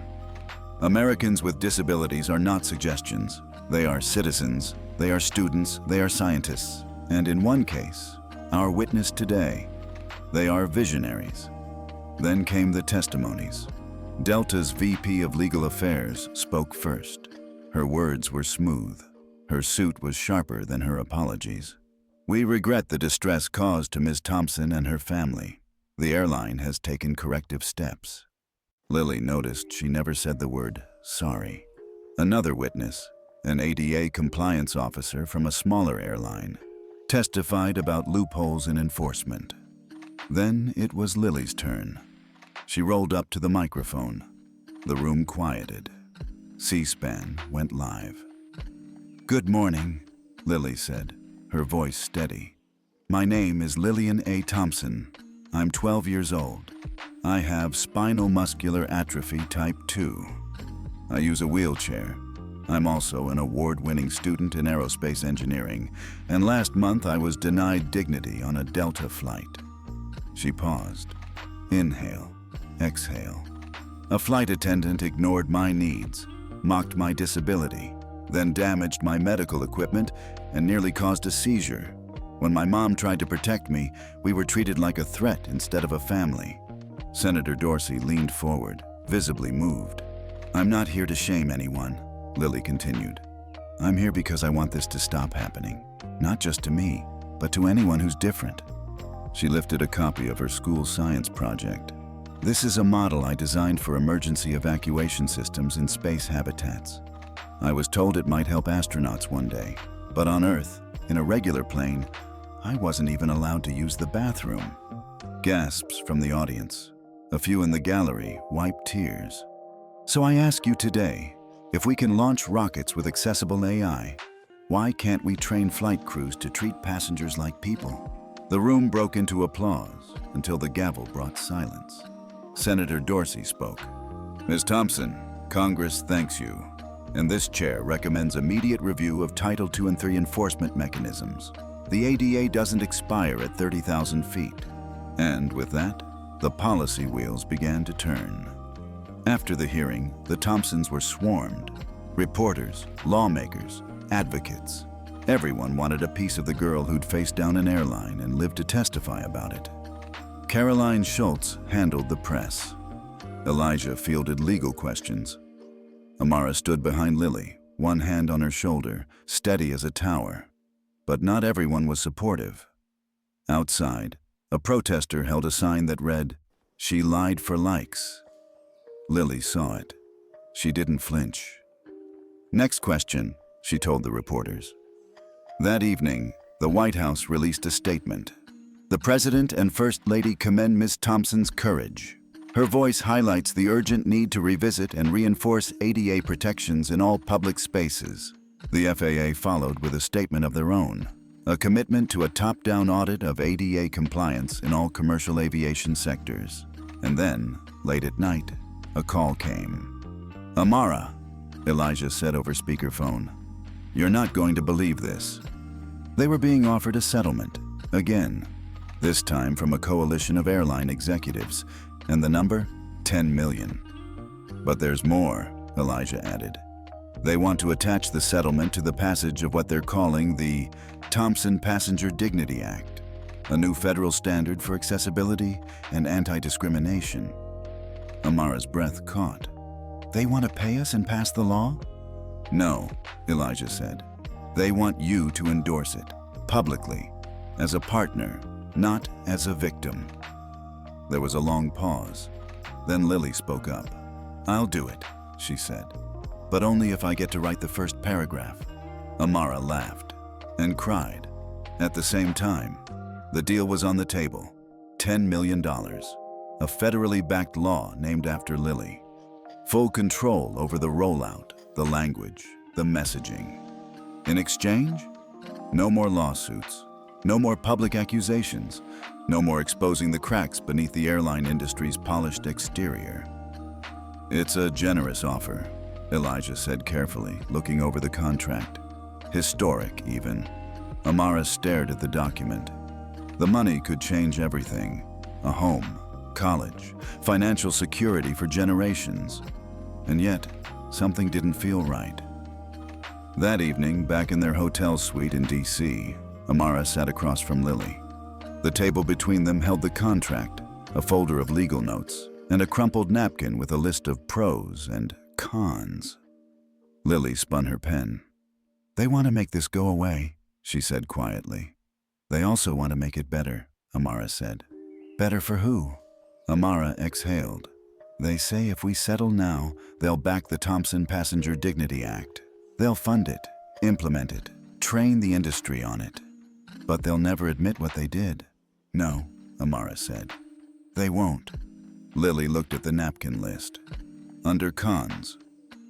"Americans with disabilities are not suggestions. They are citizens, they are students, they are scientists, and in one case, our witness today, they are visionaries." Then came the testimonies. Delta's VP of Legal Affairs spoke first. Her words were smooth. Her suit was sharper than her apologies. "We regret the distress caused to Ms. Thompson and her family. The airline has taken corrective steps." Lily noticed she never said the word sorry. Another witness, an ADA compliance officer from a smaller airline, testified about loopholes in enforcement. Then it was Lily's turn. She rolled up to the microphone. The room quieted. C-SPAN went live. "Good morning," Lily said, her voice steady. "My name is Lillian A. Thompson. I'm 12 years old. I have spinal muscular atrophy type 2. I use a wheelchair. I'm also an award-winning student in aerospace engineering, and last month I was denied dignity on a Delta flight." She paused. Inhale, exhale. "A flight attendant ignored my needs, mocked my disability, then damaged my medical equipment and nearly caused a seizure. When my mom tried to protect me, we were treated like a threat instead of a family." Senator Dorsey leaned forward, visibly moved. "I'm not here to shame anyone," Lily continued. "I'm here because I want this to stop happening, not just to me, but to anyone who's different." She lifted a copy of her school science project. "This is a model I designed for emergency evacuation systems in space habitats. I was told it might help astronauts one day, but on Earth, in a regular plane, I wasn't even allowed to use the bathroom." Gasps from the audience. A few in the gallery wiped tears. "So I ask you today, if we can launch rockets with accessible AI, why can't we train flight crews to treat passengers like people?" The room broke into applause until the gavel brought silence. Senator Dorsey spoke. "Ms. Thompson, Congress thanks you, and this chair recommends immediate review of Title II and III enforcement mechanisms. The ADA doesn't expire at 30,000 feet." And with that, the policy wheels began to turn. After the hearing, the Thompsons were swarmed. Reporters, lawmakers, advocates. Everyone wanted a piece of the girl who'd faced down an airline and lived to testify about it. Caroline Schultz handled the press. Elijah fielded legal questions. Amara stood behind Lily, one hand on her shoulder, steady as a tower. But not everyone was supportive. Outside, a protester held a sign that read, "She lied for likes." Lily saw it. She didn't flinch. "Next question," she told the reporters. That evening, the White House released a statement. "The President and First Lady commend Ms. Thompson's courage. Her voice highlights the urgent need to revisit and reinforce ADA protections in all public spaces." The FAA followed with a statement of their own, a commitment to a top-down audit of ADA compliance in all commercial aviation sectors. And then, late at night, a call came. "Amara," Elijah said over speakerphone, "you're not going to believe this." They were being offered a settlement, again, this time from a coalition of airline executives, and the number, $10 million. "But there's more," Elijah added. They want to attach the settlement to the passage of what they're calling the Thompson Passenger Dignity Act, a new federal standard for accessibility and anti-discrimination. Amara's breath caught. They want to pay us and pass the law? No, Elijah said. They want you to endorse it, publicly, as a partner, not as a victim. There was a long pause. Then Lily spoke up. I'll do it, she said, but only if I get to write the first paragraph. Amara laughed and cried. At the same time, the deal was on the table. $10 million, a federally backed law named after Lily. Full control over the rollout, the language, the messaging. In exchange, no more lawsuits, no more public accusations, no more exposing the cracks beneath the airline industry's polished exterior. It's a generous offer, Elijah said carefully, looking over the contract. Historic, even. Amara stared at the document. The money could change everything. A home, college, financial security for generations. And yet, something didn't feel right. That evening, back in their hotel suite in D.C., Amara sat across from Lily. The table between them held the contract, a folder of legal notes, and a crumpled napkin with a list of pros and cons. Lily spun her pen. They want to make this go away, she said quietly. They also want to make it better, Amara said. Better for who? Amara exhaled. They say if we settle now, they'll back the Thompson Passenger Dignity Act. They'll fund it, implement it, train the industry on it. But they'll never admit what they did. No, Amara said. They won't. Lily looked at the napkin list. Under cons,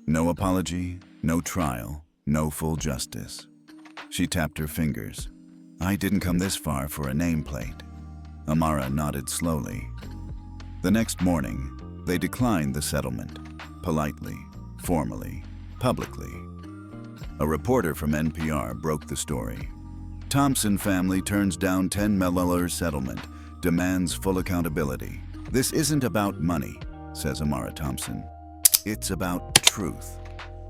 no apology, no trial, no full justice. She tapped her fingers. I didn't come this far for a nameplate. Amara nodded slowly. The next morning, they declined the settlement, politely, formally, publicly. A reporter from NPR broke the story. Thompson family turns down $10 million settlement, demands full accountability. This isn't about money, says Amara Thompson. It's about truth.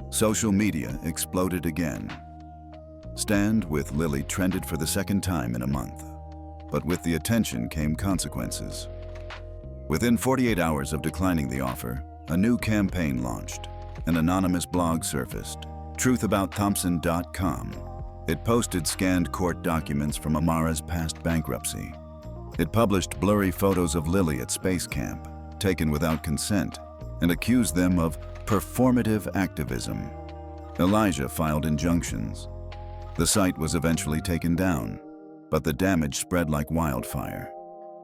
Social media exploded again. Stand with Lily trended for the second time in a month. But with the attention came consequences. Within 48 hours of declining the offer, a new campaign launched. An anonymous blog surfaced, truthaboutthompson.com. It posted scanned court documents from Amara's past bankruptcy. It published blurry photos of Lily at space camp, taken without consent, and accused them of performative activism. Elijah filed injunctions. The site was eventually taken down, but the damage spread like wildfire.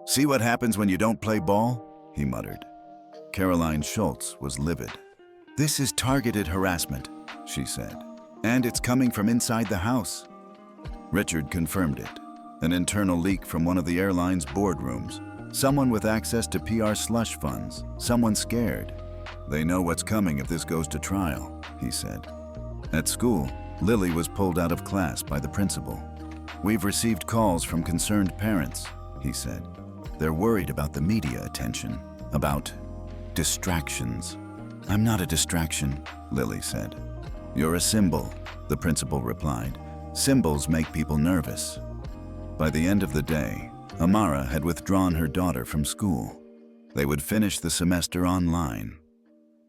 See what happens when you don't play ball? He muttered. Caroline Schultz was livid. This is targeted harassment, she said, and it's coming from inside the house. Richard confirmed it. An internal leak from one of the airline's boardrooms. Someone with access to PR slush funds. Someone scared. They know what's coming if this goes to trial, he said. At school, Lily was pulled out of class by the principal. We've received calls from concerned parents, he said. They're worried about the media attention, about distractions. I'm not a distraction, Lily said. You're a symbol, the principal replied. Symbols make people nervous. By the end of the day, Amara had withdrawn her daughter from school. They would finish the semester online.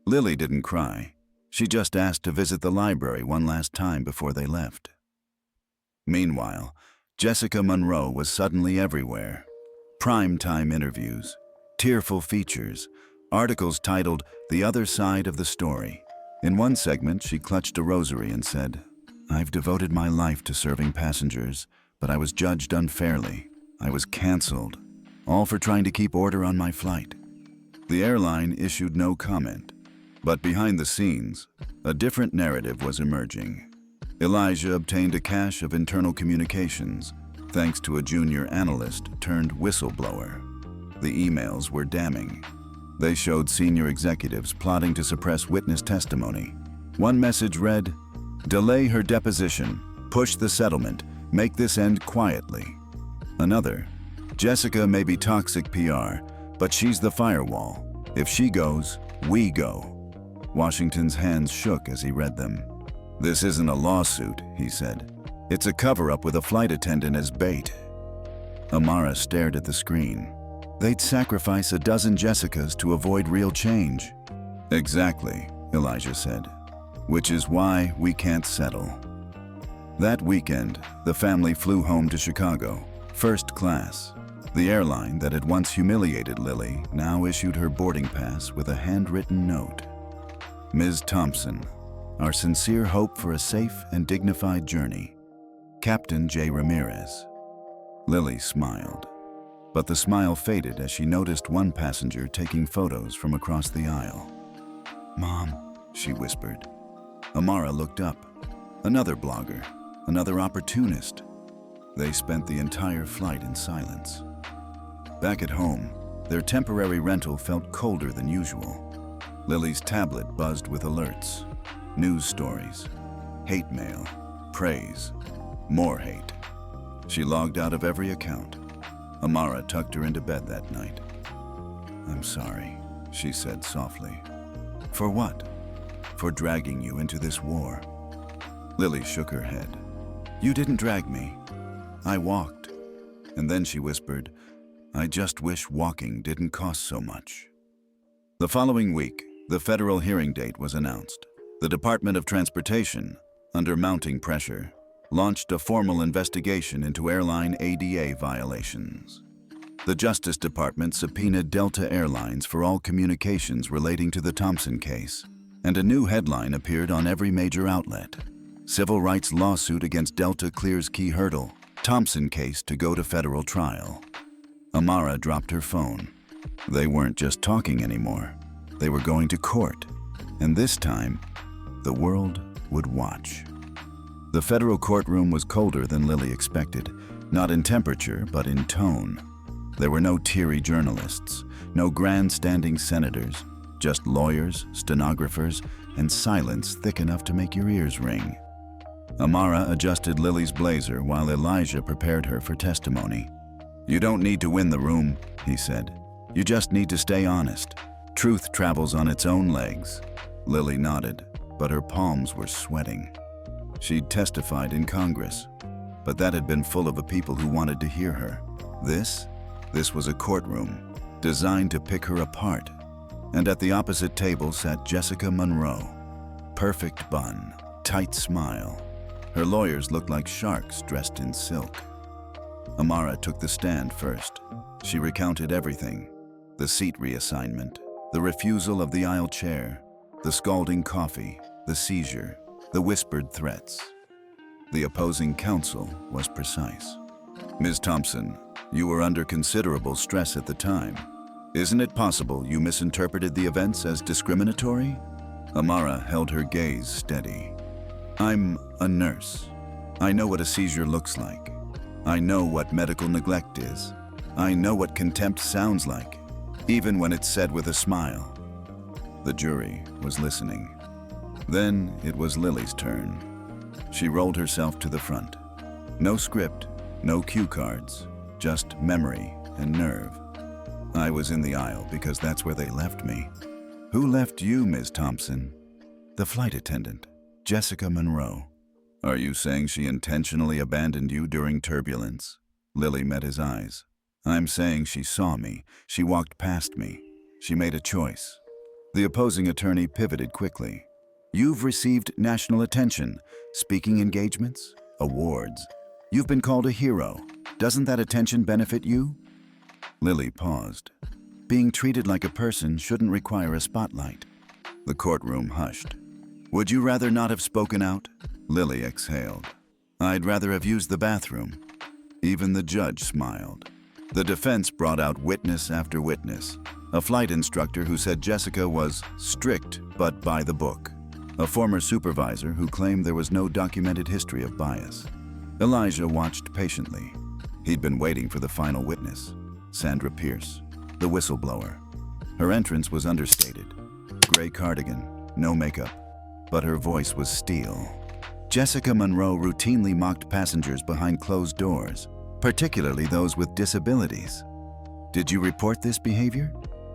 Lily didn't cry. She just asked to visit the library one last time before they left. Meanwhile, Jessica Monroe was suddenly everywhere. Prime-time interviews, tearful features, articles titled "The Other Side of the Story." In one segment, she clutched a rosary and said, I've devoted my life to serving passengers, but I was judged unfairly. I was canceled, all for trying to keep order on my flight. The airline issued no comment, but behind the scenes, a different narrative was emerging. Elijah obtained a cache of internal communications, thanks to a junior analyst turned whistleblower. The emails were damning. They showed senior executives plotting to suppress witness testimony. One message read, delay her deposition, push the settlement, make this end quietly. Another, Jessica may be toxic PR, but she's the firewall. If she goes, we go. Washington's hands shook as he read them. "This isn't a lawsuit," he said. "It's a cover-up with a flight attendant as bait." Amara stared at the screen. They'd sacrifice a dozen Jessicas to avoid real change. "Exactly," Elijah said. "Which is why we can't settle." That weekend, the family flew home to Chicago, first class. The airline that had once humiliated Lily now issued her boarding pass with a handwritten note. "Ms. Thompson, our sincere hope for a safe and dignified journey. Captain J. Ramirez." Lily smiled, but the smile faded as she noticed one passenger taking photos from across the aisle. "Mom," she whispered. Amara looked up. Another blogger, another opportunist. They spent the entire flight in silence. Back at home, their temporary rental felt colder than usual. Lily's tablet buzzed with alerts, news stories, hate mail, praise, more hate. She logged out of every account. Amara tucked her into bed that night. "I'm sorry," she said softly. "For what?" "For dragging you into this war." Lily shook her head. "You didn't drag me. I walked." And then she whispered, "I just wish walking didn't cost so much." The following week, the federal hearing date was announced. The Department of Transportation, under mounting pressure, launched a formal investigation into airline ADA violations. The Justice Department subpoenaed Delta Airlines for all communications relating to the Thompson case, and a new headline appeared on every major outlet. "Civil rights lawsuit against Delta clears key hurdle. Thompson case to go to federal trial." Amara dropped her phone. They weren't just talking anymore. They were going to court, and this time, the world would watch. The federal courtroom was colder than Lily expected, not in temperature, but in tone. There were no teary journalists, no grandstanding senators, just lawyers, stenographers, and silence thick enough to make your ears ring. Amara adjusted Lily's blazer while Elijah prepared her for testimony. "You don't need to win the room," he said. "You just need to stay honest. Truth travels on its own legs." Lily nodded, but her palms were sweating. She'd testified in Congress, but that had been full of the people who wanted to hear her. This was a courtroom designed to pick her apart. And at the opposite table sat Jessica Monroe. Perfect bun, tight smile. Her lawyers looked like sharks dressed in silk. Amara took the stand first. She recounted everything: the seat reassignment, the refusal of the aisle chair, the scalding coffee, the seizure, the whispered threats. The opposing counsel was precise. "Ms. Thompson, you were under considerable stress at the time. Isn't it possible you misinterpreted the events as discriminatory?" Amara held her gaze steady. "I'm a nurse. I know what a seizure looks like. I know what medical neglect is. I know what contempt sounds like, even when it's said with a smile." The jury was listening. Then it was Lily's turn. She rolled herself to the front. No script, no cue cards, just memory and nerve. "I was in the aisle because that's where they left me." "Who left you, Ms. Thompson?" "The flight attendant, Jessica Monroe." "Are you saying she intentionally abandoned you during turbulence?" Lily met his eyes. "I'm saying she saw me. She walked past me. She made a choice." The opposing attorney pivoted quickly. "You've received national attention, speaking engagements, awards. You've been called a hero. Doesn't that attention benefit you?" Lily paused. Being treated like a person shouldn't require a spotlight. The courtroom hushed. "Would you rather not have spoken out?" Lily exhaled. "I'd rather have used the bathroom." Even the judge smiled. The defense brought out witness after witness. A flight instructor who said Jessica was strict but by the book. A former supervisor who claimed there was no documented history of bias. Elijah watched patiently. He'd been waiting for the final witness, Sandra Pierce, the whistleblower. Her entrance was understated. Gray cardigan, no makeup, but her voice was steel. Jessica Monroe routinely mocked passengers behind closed doors, particularly those with disabilities. "Did you report this behavior?"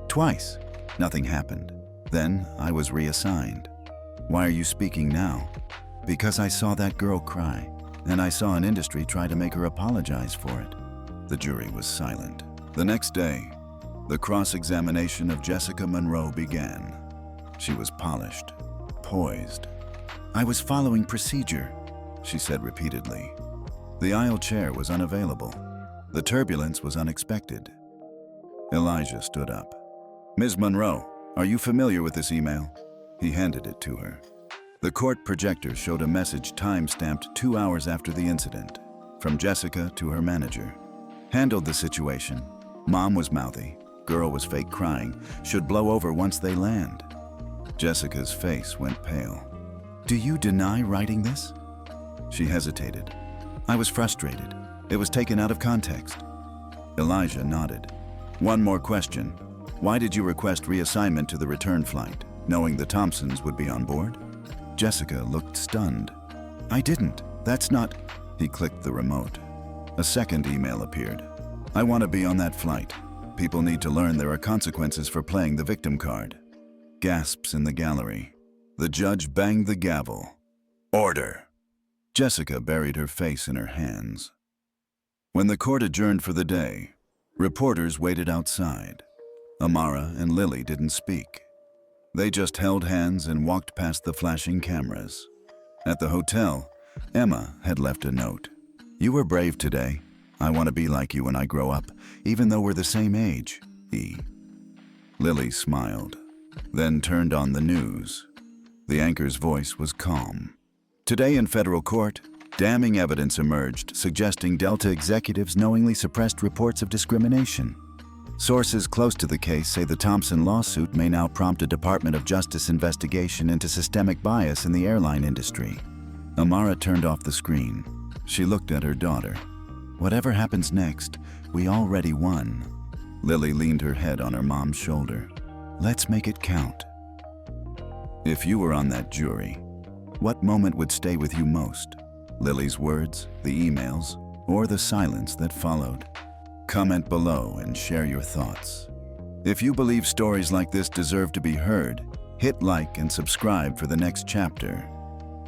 "Twice. Nothing happened. Then I was reassigned." "Why are you speaking now?" Because I saw that girl cry, and I saw an industry try to make her apologize for it. The jury was silent. The next day, the cross-examination of Jessica Monroe began. She was polished, poised. "I was following procedure," she said repeatedly. The aisle chair was unavailable. The turbulence was unexpected. Elijah stood up. "Ms. Monroe, are you familiar with this email?" He handed it to her. The court projector showed a message time-stamped 2 hours after the incident, from Jessica to her manager. "Handled the situation. Mom was mouthy. Girl was fake crying. Should blow over once they land." Jessica's face went pale. "Do you deny writing this?" She hesitated. "I was frustrated. It was taken out of context." Elijah nodded. "One more question. Why did you request reassignment to the return flight, knowing the Thompsons would be on board?" Jessica looked stunned. "I didn't. That's not..." He clicked the remote. A second email appeared. "I want to be on that flight. People need to learn there are consequences for playing the victim card." Gasps in the gallery. The judge banged the gavel. "Order!" Jessica buried her face in her hands. When the court adjourned for the day, reporters waited outside. Amara and Lily didn't speak. They just held hands and walked past the flashing cameras. At the hotel, Emma had left a note. "You were brave today. I want to be like you when I grow up, even though we're the same age, E." Lily smiled, then turned on the news. The anchor's voice was calm. "Today in federal court, damning evidence emerged suggesting Delta executives knowingly suppressed reports of discrimination. Sources close to the case say the Thompson lawsuit may now prompt a Department of Justice investigation into systemic bias in the airline industry." Amara turned off the screen. She looked at her daughter. "Whatever happens next, we already won." Lily leaned her head on her mom's shoulder. "Let's make it count." If you were on that jury, what moment would stay with you most? Lily's words, the emails, or the silence that followed? Comment below and share your thoughts. If you believe stories like this deserve to be heard, hit like and subscribe for the next chapter.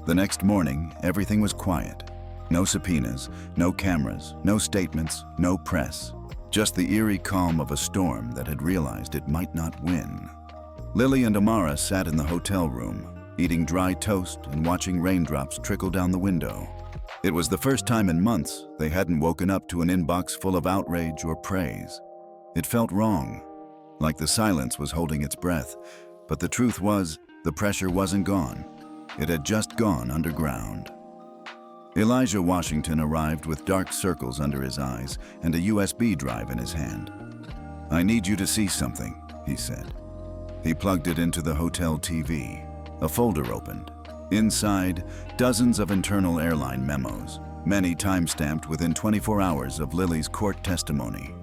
The next morning, everything was quiet. No subpoenas, no cameras, no statements, no press. Just the eerie calm of a storm that had realized it might not win. Lily and Amara sat in the hotel room, eating dry toast and watching raindrops trickle down the window. It was the first time in months they hadn't woken up to an inbox full of outrage or praise. It felt wrong, like the silence was holding its breath, but the truth was, the pressure wasn't gone. It had just gone underground. Elijah Washington arrived with dark circles under his eyes and a USB drive in his hand. "I need you to see something," he said. He plugged it into the hotel TV. A folder opened. Inside, dozens of internal airline memos, many time-stamped within 24 hours of Lily's court testimony.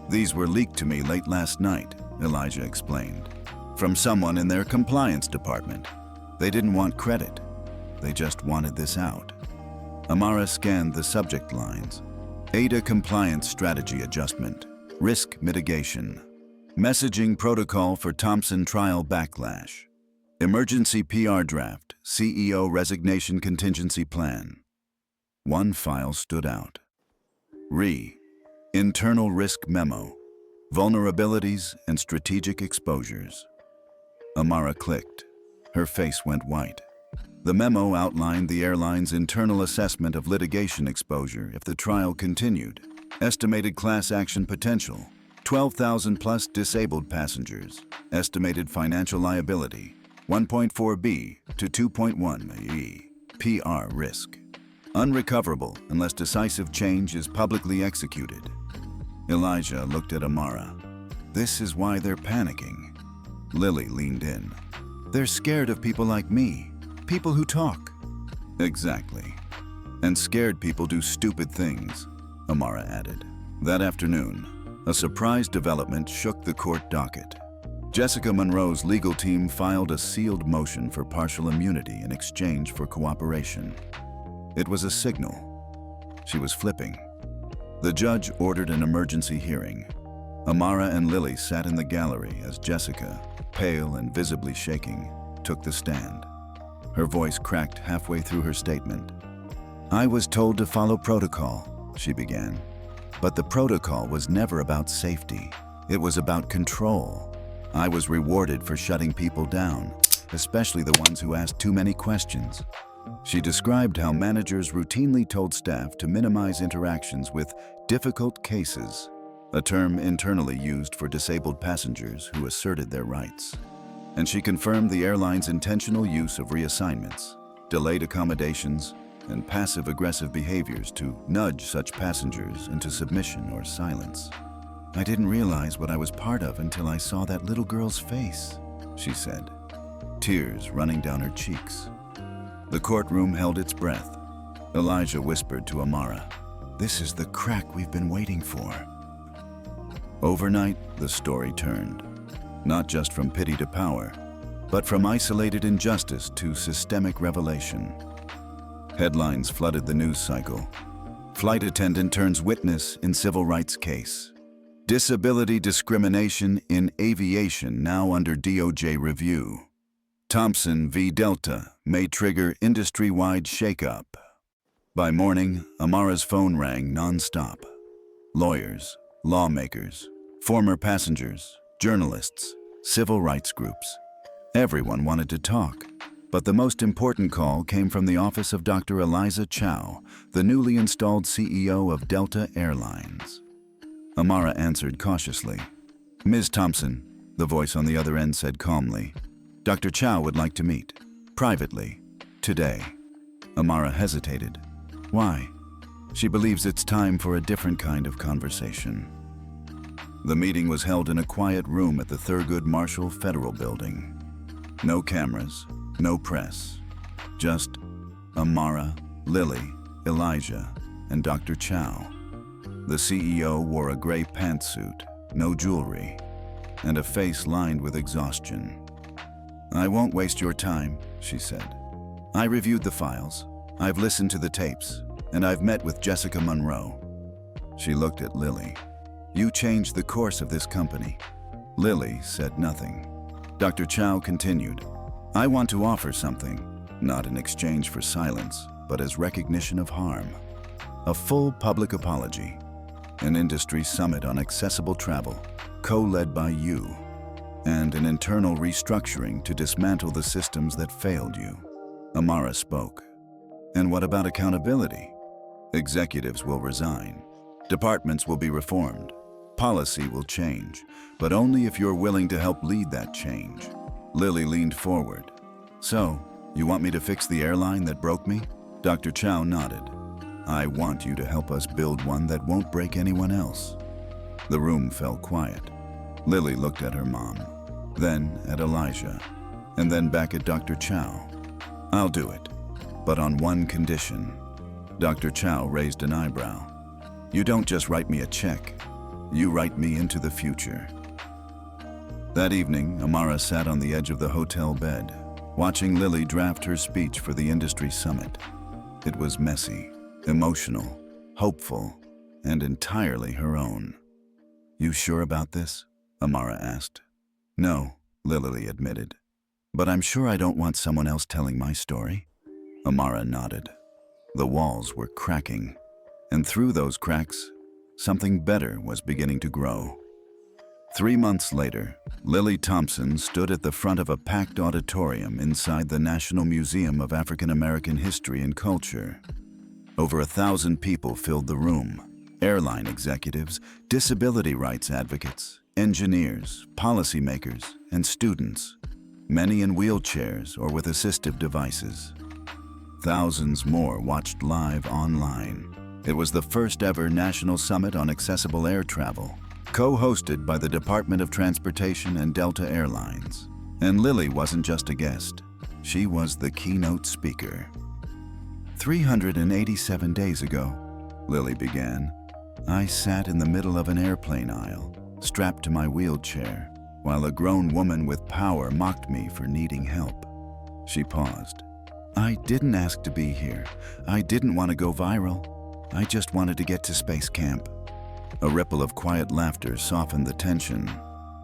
"These were leaked to me late last night," Elijah explained, "from someone in their compliance department. They didn't want credit. They just wanted this out." Amara scanned the subject lines. "ADA Compliance Strategy Adjustment. Risk Mitigation. Messaging Protocol for Thompson Trial Backlash. Emergency PR Draft. CEO Resignation Contingency Plan." One file stood out. Internal Risk Memo. Vulnerabilities and Strategic Exposures. Amara clicked. Her face went white. The memo outlined the airline's internal assessment of litigation exposure if the trial continued. Estimated class action potential, 12,000 plus disabled passengers. Estimated financial liability, 1.4B to 2.1 E. PR risk. Unrecoverable unless decisive change is publicly executed. Elijah looked at Amara. "This is why they're panicking." Lily leaned in. "They're scared of people like me. People who talk." "Exactly. And scared people do stupid things," Amara added. That afternoon, a surprise development shook the court docket. Jessica Monroe's legal team filed a sealed motion for partial immunity in exchange for cooperation. It was a signal. She was flipping. The judge ordered an emergency hearing. Amara and Lily sat in the gallery as Jessica, pale and visibly shaking, took the stand. Her voice cracked halfway through her statement. "I was told to follow protocol," she began. "But the protocol was never about safety. It was about control. I was rewarded for shutting people down, especially the ones who asked too many questions." She described how managers routinely told staff to minimize interactions with difficult cases, a term internally used for disabled passengers who asserted their rights. And she confirmed the airline's intentional use of reassignments, delayed accommodations, and passive-aggressive behaviors to nudge such passengers into submission or silence. "I didn't realize what I was part of until I saw that little girl's face," she said, tears running down her cheeks. The courtroom held its breath. Elijah whispered to Amara, "This is the crack we've been waiting for." Overnight, the story turned, not just from pity to power, but from isolated injustice to systemic revelation. Headlines flooded the news cycle. Flight attendant turns witness in civil rights case. Disability discrimination in aviation now under DOJ review. Thompson v. Delta may trigger industry-wide shakeup. By morning, Amara's phone rang non-stop. Lawyers, lawmakers, former passengers, journalists, civil rights groups. Everyone wanted to talk, but the most important call came from the office of Dr. Eliza Chow, the newly installed CEO of Delta Airlines. Amara answered cautiously. "Ms. Thompson," the voice on the other end said calmly, "Dr. Chow would like to meet, privately, today." Amara hesitated. Why? She believes it's time for a different kind of conversation. The meeting was held in a quiet room at the Thurgood Marshall Federal Building. No cameras, no press. Just Amara, Lily, Elijah, and Dr. Chow. The CEO wore a gray pantsuit, no jewelry, and a face lined with exhaustion. "I won't waste your time," she said. "I reviewed the files, I've listened to the tapes, and I've met with Jessica Monroe." She looked at Lily. "You changed the course of this company." Lily said nothing. Dr. Chow continued, "I want to offer something, not in exchange for silence, but as recognition of harm. A full public apology. An industry summit on accessible travel, co-led by you. And an internal restructuring to dismantle the systems that failed you." Amara spoke. "And what about accountability? Executives will resign. Departments will be reformed. Policy will change, but only if you're willing to help lead that change." Lily leaned forward. "So, you want me to fix the airline that broke me?" Dr. Chow nodded. "I want you to help us build one that won't break anyone else." The room fell quiet. Lily looked at her mom, then at Elijah, and then back at Dr. Chow. "I'll do it, but on one condition." Dr. Chow raised an eyebrow. "You don't just write me a check. You write me into the future." That evening, Amara sat on the edge of the hotel bed, watching Lily draft her speech for the industry summit. It was messy, emotional, hopeful, and entirely her own. "You sure about this?" Amara asked. "No," Lily admitted. "But I'm sure I don't want someone else telling my story." Amara nodded. The walls were cracking, and through those cracks, something better was beginning to grow. 3 months later, Lily Thompson stood at the front of a packed auditorium inside the National Museum of African American History and Culture. Over 1,000 people filled the room. Airline executives, disability rights advocates, engineers, policymakers, and students, many in wheelchairs or with assistive devices. Thousands more watched live online. It was the first ever National Summit on Accessible Air Travel, co-hosted by the Department of Transportation and Delta Airlines. And Lily wasn't just a guest. She was the keynote speaker. 387 days ago, Lily began, I sat in the middle of an airplane aisle, strapped to my wheelchair, while a grown woman with power mocked me for needing help. She paused. I didn't ask to be here. I didn't want to go viral. I just wanted to get to space camp. A ripple of quiet laughter softened the tension.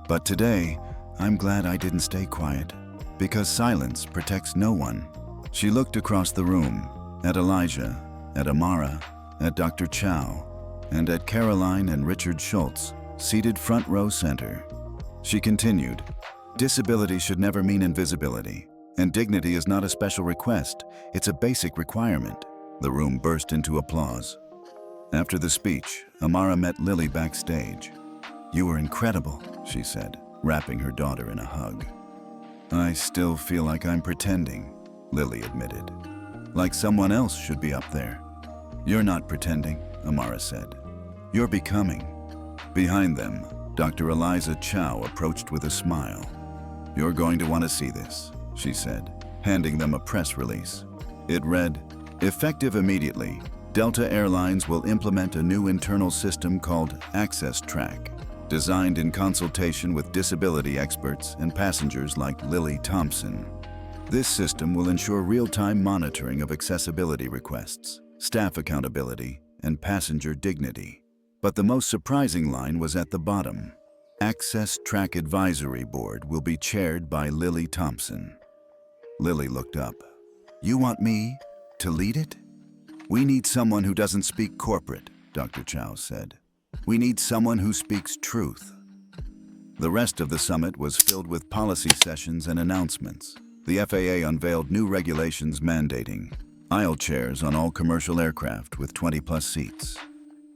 But today, I'm glad I didn't stay quiet, because silence protects no one. She looked across the room, at Elijah, at Amara, at Dr. Chow, and at Caroline and Richard Schultz, seated front row center. She continued, "Disability should never mean invisibility, and dignity is not a special request, it's a basic requirement." The room burst into applause. After the speech, Amara met Lily backstage. "You were incredible," she said, wrapping her daughter in a hug. "I still feel like I'm pretending," Lily admitted. "Like someone else should be up there." "You're not pretending," Amara said. "You're becoming." Behind them, Dr. Eliza Chow approached with a smile. "You're going to want to see this," she said, handing them a press release. It read, "Effective immediately, Delta Airlines will implement a new internal system called Access Track, designed in consultation with disability experts and passengers like Lily Thompson. This system will ensure real-time monitoring of accessibility requests, staff accountability, and passenger dignity." But the most surprising line was at the bottom. "Access Track Advisory Board will be chaired by Lily Thompson." Lily looked up. "You want me to lead it?" "We need someone who doesn't speak corporate," Dr. Chow said. "We need someone who speaks truth." The rest of the summit was filled with policy sessions and announcements. The FAA unveiled new regulations mandating aisle chairs on all commercial aircraft with 20-plus seats,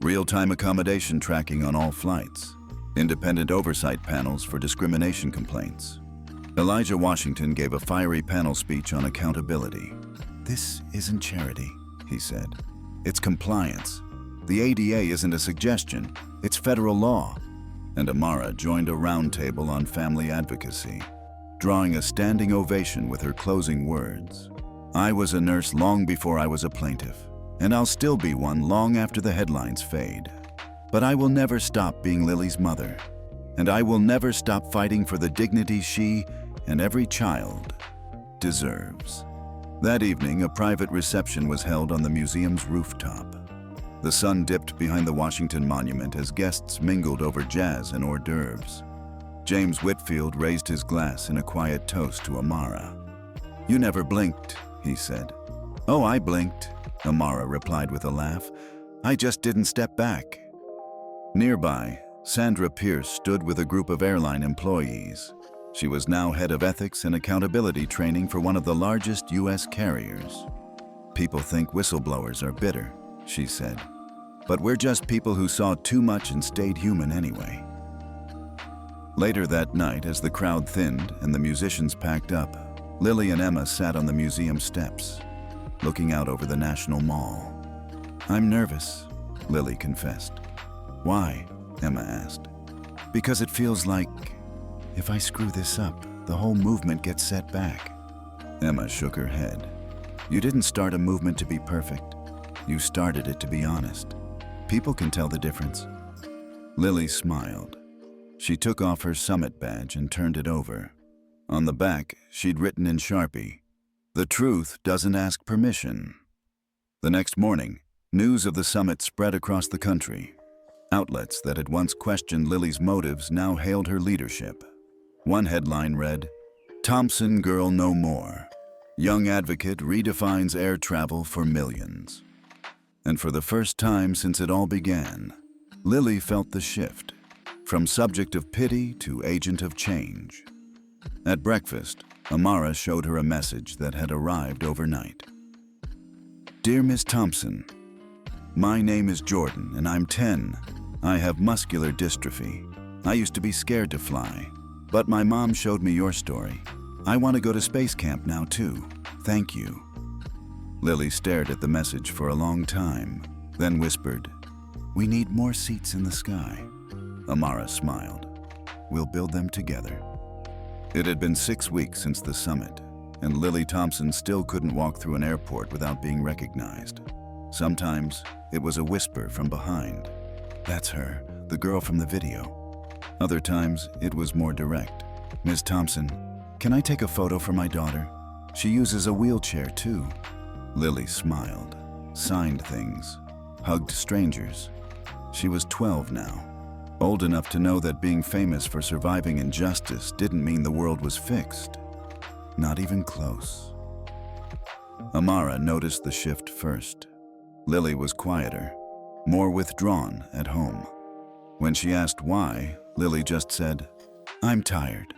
real-time accommodation tracking on all flights, independent oversight panels for discrimination complaints. Elijah Washington gave a fiery panel speech on accountability. "This isn't charity," he said. "It's compliance. The ADA isn't a suggestion, it's federal law." And Amara joined a roundtable on family advocacy, drawing a standing ovation with her closing words. "I was a nurse long before I was a plaintiff, and I'll still be one long after the headlines fade. But I will never stop being Lily's mother, and I will never stop fighting for the dignity she and every child deserves." That evening, a private reception was held on the museum's rooftop. The sun dipped behind the Washington Monument as guests mingled over jazz and hors d'oeuvres. James Whitfield raised his glass in a quiet toast to Amara. "You never blinked," he said. "Oh, I blinked," Amara replied with a laugh. "I just didn't step back." Nearby, Sandra Pierce stood with a group of airline employees. She was now head of ethics and accountability training for one of the largest U.S. carriers. "People think whistleblowers are bitter," she said. "But we're just people who saw too much and stayed human anyway." Later that night, as the crowd thinned and the musicians packed up, Lily and Emma sat on the museum steps, looking out over the National Mall. "I'm nervous," Lily confessed. "Why?" Emma asked. "Because it feels like if I screw this up, the whole movement gets set back." Emma shook her head. "You didn't start a movement to be perfect. You started it to be honest. People can tell the difference." Lily smiled. She took off her summit badge and turned it over. On the back, she'd written in Sharpie, "The truth doesn't ask permission." The next morning, news of the summit spread across the country. Outlets that had once questioned Lily's motives now hailed her leadership. One headline read, "Thompson Girl No More. Young Advocate Redefines Air Travel for Millions." And for the first time since it all began, Lily felt the shift, from subject of pity to agent of change. At breakfast, Amara showed her a message that had arrived overnight. "Dear Miss Thompson, my name is Jordan and I'm 10. I have muscular dystrophy. I used to be scared to fly, but my mom showed me your story. I want to go to space camp now too. Thank you." Lily stared at the message for a long time, then whispered, "We need more seats in the sky." Amara smiled. "We'll build them together." It had been 6 weeks since the summit, and Lily Thompson still couldn't walk through an airport without being recognized. Sometimes it was a whisper from behind. "That's her, the girl from the video." Other times it was more direct. "Ms. Thompson, can I take a photo for my daughter? She uses a wheelchair too." Lily smiled, signed things, hugged strangers. She was 12 now, old enough to know that being famous for surviving injustice didn't mean the world was fixed. Not even close. Amara noticed the shift first. Lily was quieter, more withdrawn at home. When she asked why, Lily just said, "I'm tired.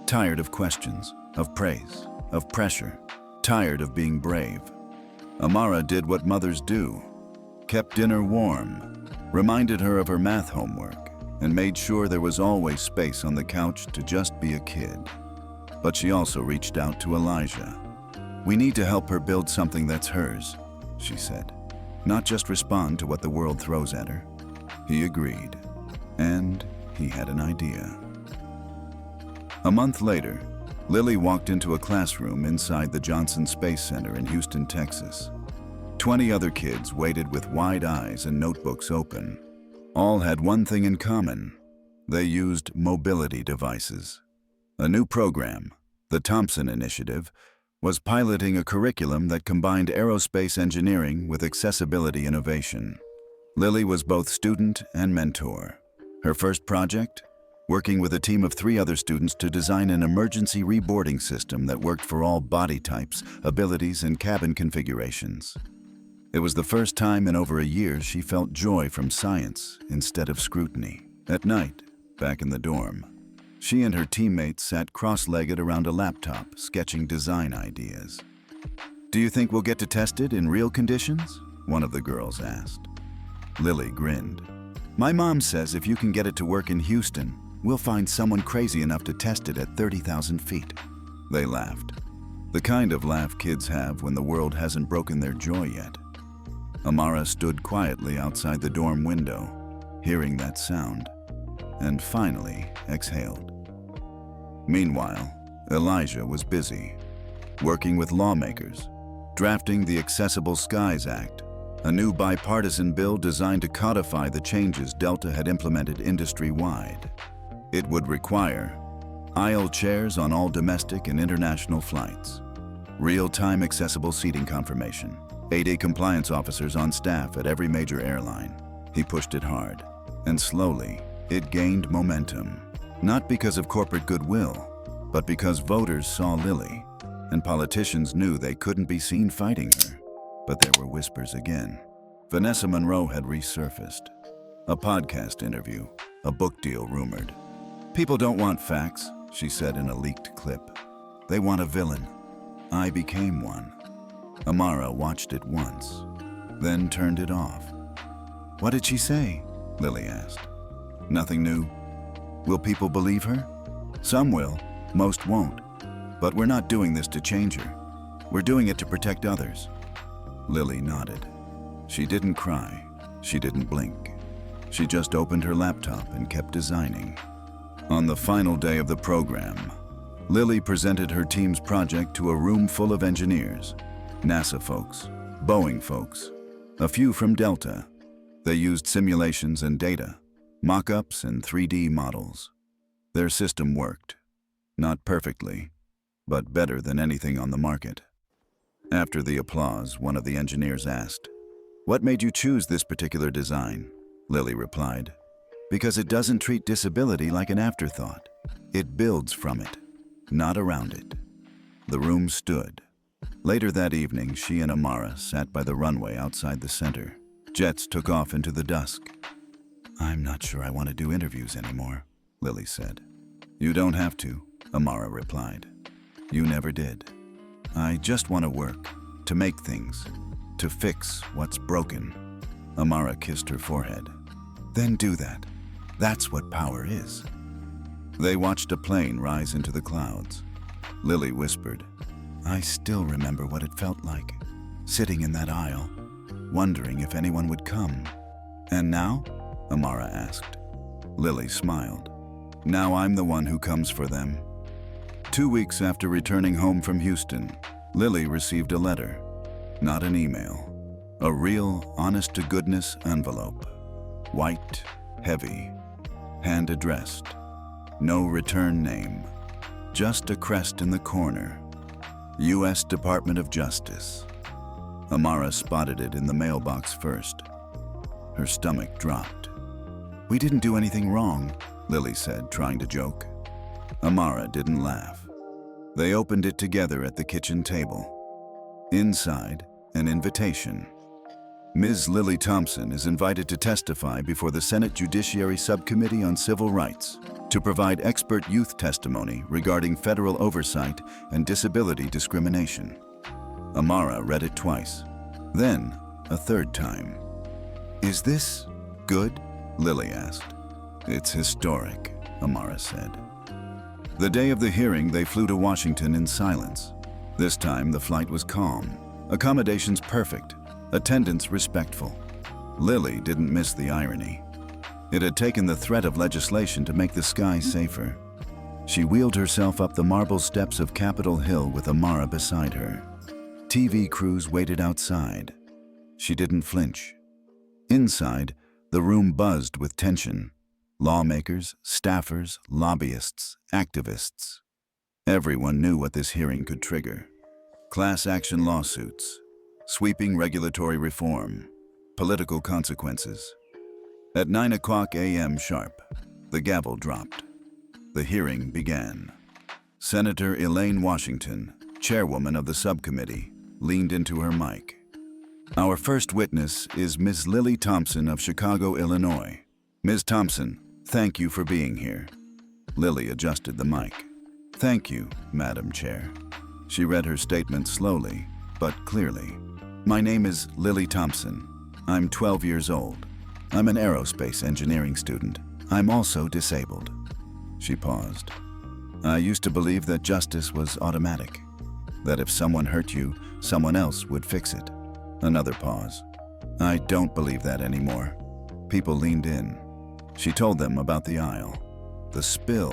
Tired of questions, of praise, of pressure. Tired of being brave." Amara did what mothers do, kept dinner warm, reminded her of her math homework, and made sure there was always space on the couch to just be a kid. But she also reached out to Elijah. "We need to help her build something that's hers," she said, "not just respond to what the world throws at her." He agreed, and he had an idea. A month later, Lily walked into a classroom inside the Johnson Space Center in Houston, Texas. 20 other kids waited with wide eyes and notebooks open. All had one thing in common. They used mobility devices. A new program, the Thompson Initiative, was piloting a curriculum that combined aerospace engineering with accessibility innovation. Lily was both student and mentor. Her first project? Working with a team of 3 other students to design an emergency reboarding system that worked for all body types, abilities, and cabin configurations. It was the first time in over a year she felt joy from science instead of scrutiny. At night, back in the dorm, she and her teammates sat cross-legged around a laptop, sketching design ideas. "Do you think we'll get to test it in real conditions?" one of the girls asked. Lily grinned. "My mom says if you can get it to work in Houston, we'll find someone crazy enough to test it at 30,000 feet. They laughed. The kind of laugh kids have when the world hasn't broken their joy yet. Amara stood quietly outside the dorm window, hearing that sound, and finally exhaled. Meanwhile, Elijah was busy, working with lawmakers, drafting the Accessible Skies Act, a new bipartisan bill designed to codify the changes Delta had implemented industry-wide. It would require aisle chairs on all domestic and international flights, real-time accessible seating confirmation, AD compliance officers on staff at every major airline. He pushed it hard, and slowly, it gained momentum. Not because of corporate goodwill, but because voters saw Lily, and politicians knew they couldn't be seen fighting her. But there were whispers again. Vanessa Monroe had resurfaced. A podcast interview, a book deal rumored. "People don't want facts," she said in a leaked clip. "They want a villain. I became one." Amara watched it once, then turned it off. "What did she say?" Lily asked. "Nothing new. Will people believe her? Some will, most won't. But we're not doing this to change her. We're doing it to protect others." Lily nodded. She didn't cry. She didn't blink. She just opened her laptop and kept designing. On the final day of the program, Lily presented her team's project to a room full of engineers, NASA folks, Boeing folks, a few from Delta. They used simulations and data, mock-ups and 3D models. Their system worked. Not perfectly, but better than anything on the market. After the applause, one of the engineers asked, "What made you choose this particular design?" Lily replied, "Because it doesn't treat disability like an afterthought. It builds from it, not around it." The room stood. Later that evening, she and Amara sat by the runway outside the center. Jets took off into the dusk. "I'm not sure I want to do interviews anymore," Lily said. "You don't have to," Amara replied. "You never did. I just want to work, to make things, to fix what's broken." Amara kissed her forehead. "Then do that. That's what power is." They watched a plane rise into the clouds. Lily whispered, "I still remember what it felt like, sitting in that aisle, wondering if anyone would come." "And now?" Amara asked. Lily smiled. "Now I'm the one who comes for them." 2 weeks after returning home from Houston, Lily received a letter, not an email. A real, honest-to-goodness envelope. White, heavy, hand-addressed. No return name. Just a crest in the corner. U.S. Department of Justice. Amara spotted it in the mailbox first. Her stomach dropped. "We didn't do anything wrong," Lily said, trying to joke. Amara didn't laugh. They opened it together at the kitchen table. Inside, an invitation. Ms. Lily Thompson is invited to testify before the Senate Judiciary Subcommittee on Civil Rights to provide expert youth testimony regarding federal oversight and disability discrimination. Amara read it twice, then a third time. "Is this good?" Lily asked. "It's historic," Amara said. The day of the hearing, they flew to Washington in silence. This time, the flight was calm, accommodations perfect, attendance respectful. Lily didn't miss the irony. It had taken the threat of legislation to make the sky safer. She wheeled herself up the marble steps of Capitol Hill with Amara beside her. TV crews waited outside. She didn't flinch. Inside, the room buzzed with tension. Lawmakers, staffers, lobbyists, activists. Everyone knew what this hearing could trigger. Class action lawsuits, sweeping regulatory reform, political consequences. At 9 a.m. sharp, the gavel dropped. The hearing began. Senator Elaine Washington, chairwoman of the subcommittee, leaned into her mic. "Our first witness is Ms. Lily Thompson of Chicago, Illinois. Ms. Thompson, thank you for being here." Lily adjusted the mic. "Thank you, Madam Chair." She read her statement slowly, but clearly. "My name is Lily Thompson. I'm 12 years old. I'm an aerospace engineering student. I'm also disabled." She paused. "I used to believe that justice was automatic, that if someone hurt you, someone else would fix it." Another pause. "I don't believe that anymore." People leaned in. She told them about the aisle, the spill,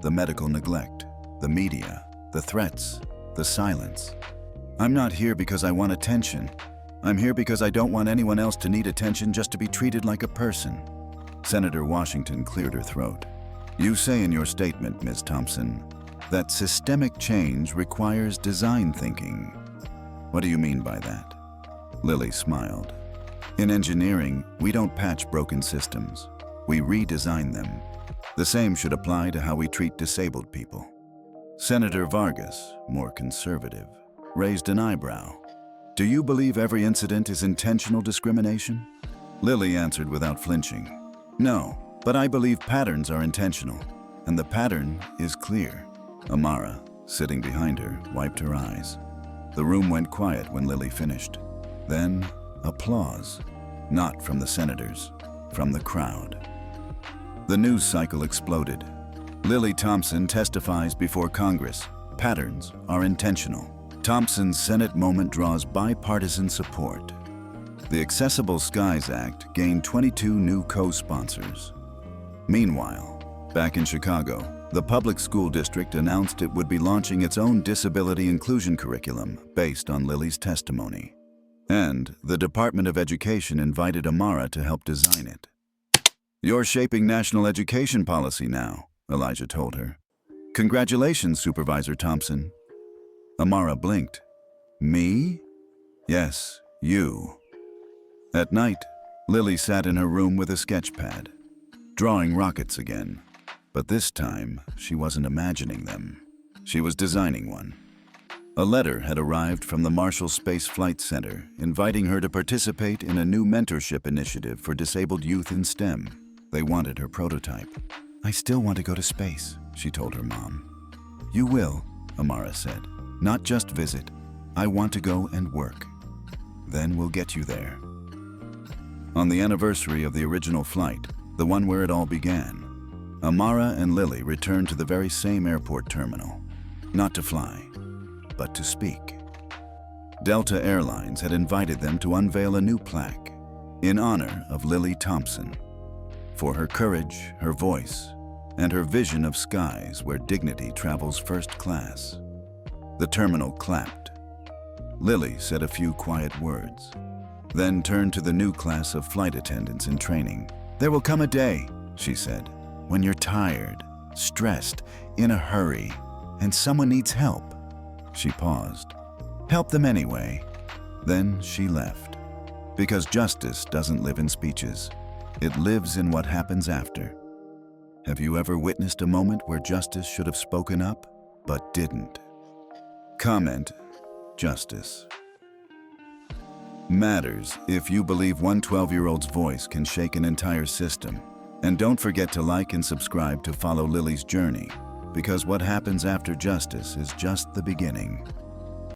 the medical neglect, the media, the threats, the silence. "I'm not here because I want attention. I'm here because I don't want anyone else to need attention just to be treated like a person." Senator Washington cleared her throat. "You say in your statement, Ms. Thompson, that systemic change requires design thinking. What do you mean by that?" Lily smiled. "In engineering, we don't patch broken systems. We redesign them. The same should apply to how we treat disabled people." Senator Vargas, more conservative, raised an eyebrow. "Do you believe every incident is intentional discrimination?" Lily answered without flinching. "No, but I believe patterns are intentional, and the pattern is clear." Amara, sitting behind her, wiped her eyes. The room went quiet when Lily finished. Then, applause. Not from the senators, from the crowd. The news cycle exploded. Lily Thompson testifies before Congress. Patterns are intentional. Thompson's Senate moment draws bipartisan support. The Accessible Skies Act gained 22 new co-sponsors. Meanwhile, back in Chicago, the public school district announced it would be launching its own disability inclusion curriculum based on Lily's testimony. And the Department of Education invited Amara to help design it. "You're shaping national education policy now," Elijah told her. "Congratulations, Supervisor Thompson." Amara blinked. "Me?" "Yes, you." At night, Lily sat in her room with a sketch pad, drawing rockets again. But this time, she wasn't imagining them. She was designing one. A letter had arrived from the Marshall Space Flight Center inviting her to participate in a new mentorship initiative for disabled youth in STEM. They wanted her prototype. "I still want to go to space," she told her mom. "You will," Amara said. "Not just visit. I want to go and work. Then we'll get you there." On the anniversary of the original flight, the one where it all began, Amara and Lily returned to the very same airport terminal. Not to fly, but to speak. Delta Airlines had invited them to unveil a new plaque in honor of Lily Thompson, for her courage, her voice, and her vision of skies where dignity travels first class. The terminal clapped. Lily said a few quiet words, then turned to the new class of flight attendants in training. "There will come a day," she said, "when you're tired, stressed, in a hurry, and someone needs help." She paused. "Help them anyway." Then she left. Because justice doesn't live in speeches. It lives in what happens after. Have you ever witnessed a moment where justice should have spoken up, but didn't? Comment, justice. matters if you believe one 12-year-old's voice can shake an entire system. And don't forget to like and subscribe to follow Lily's journey, because what happens after justice is just the beginning.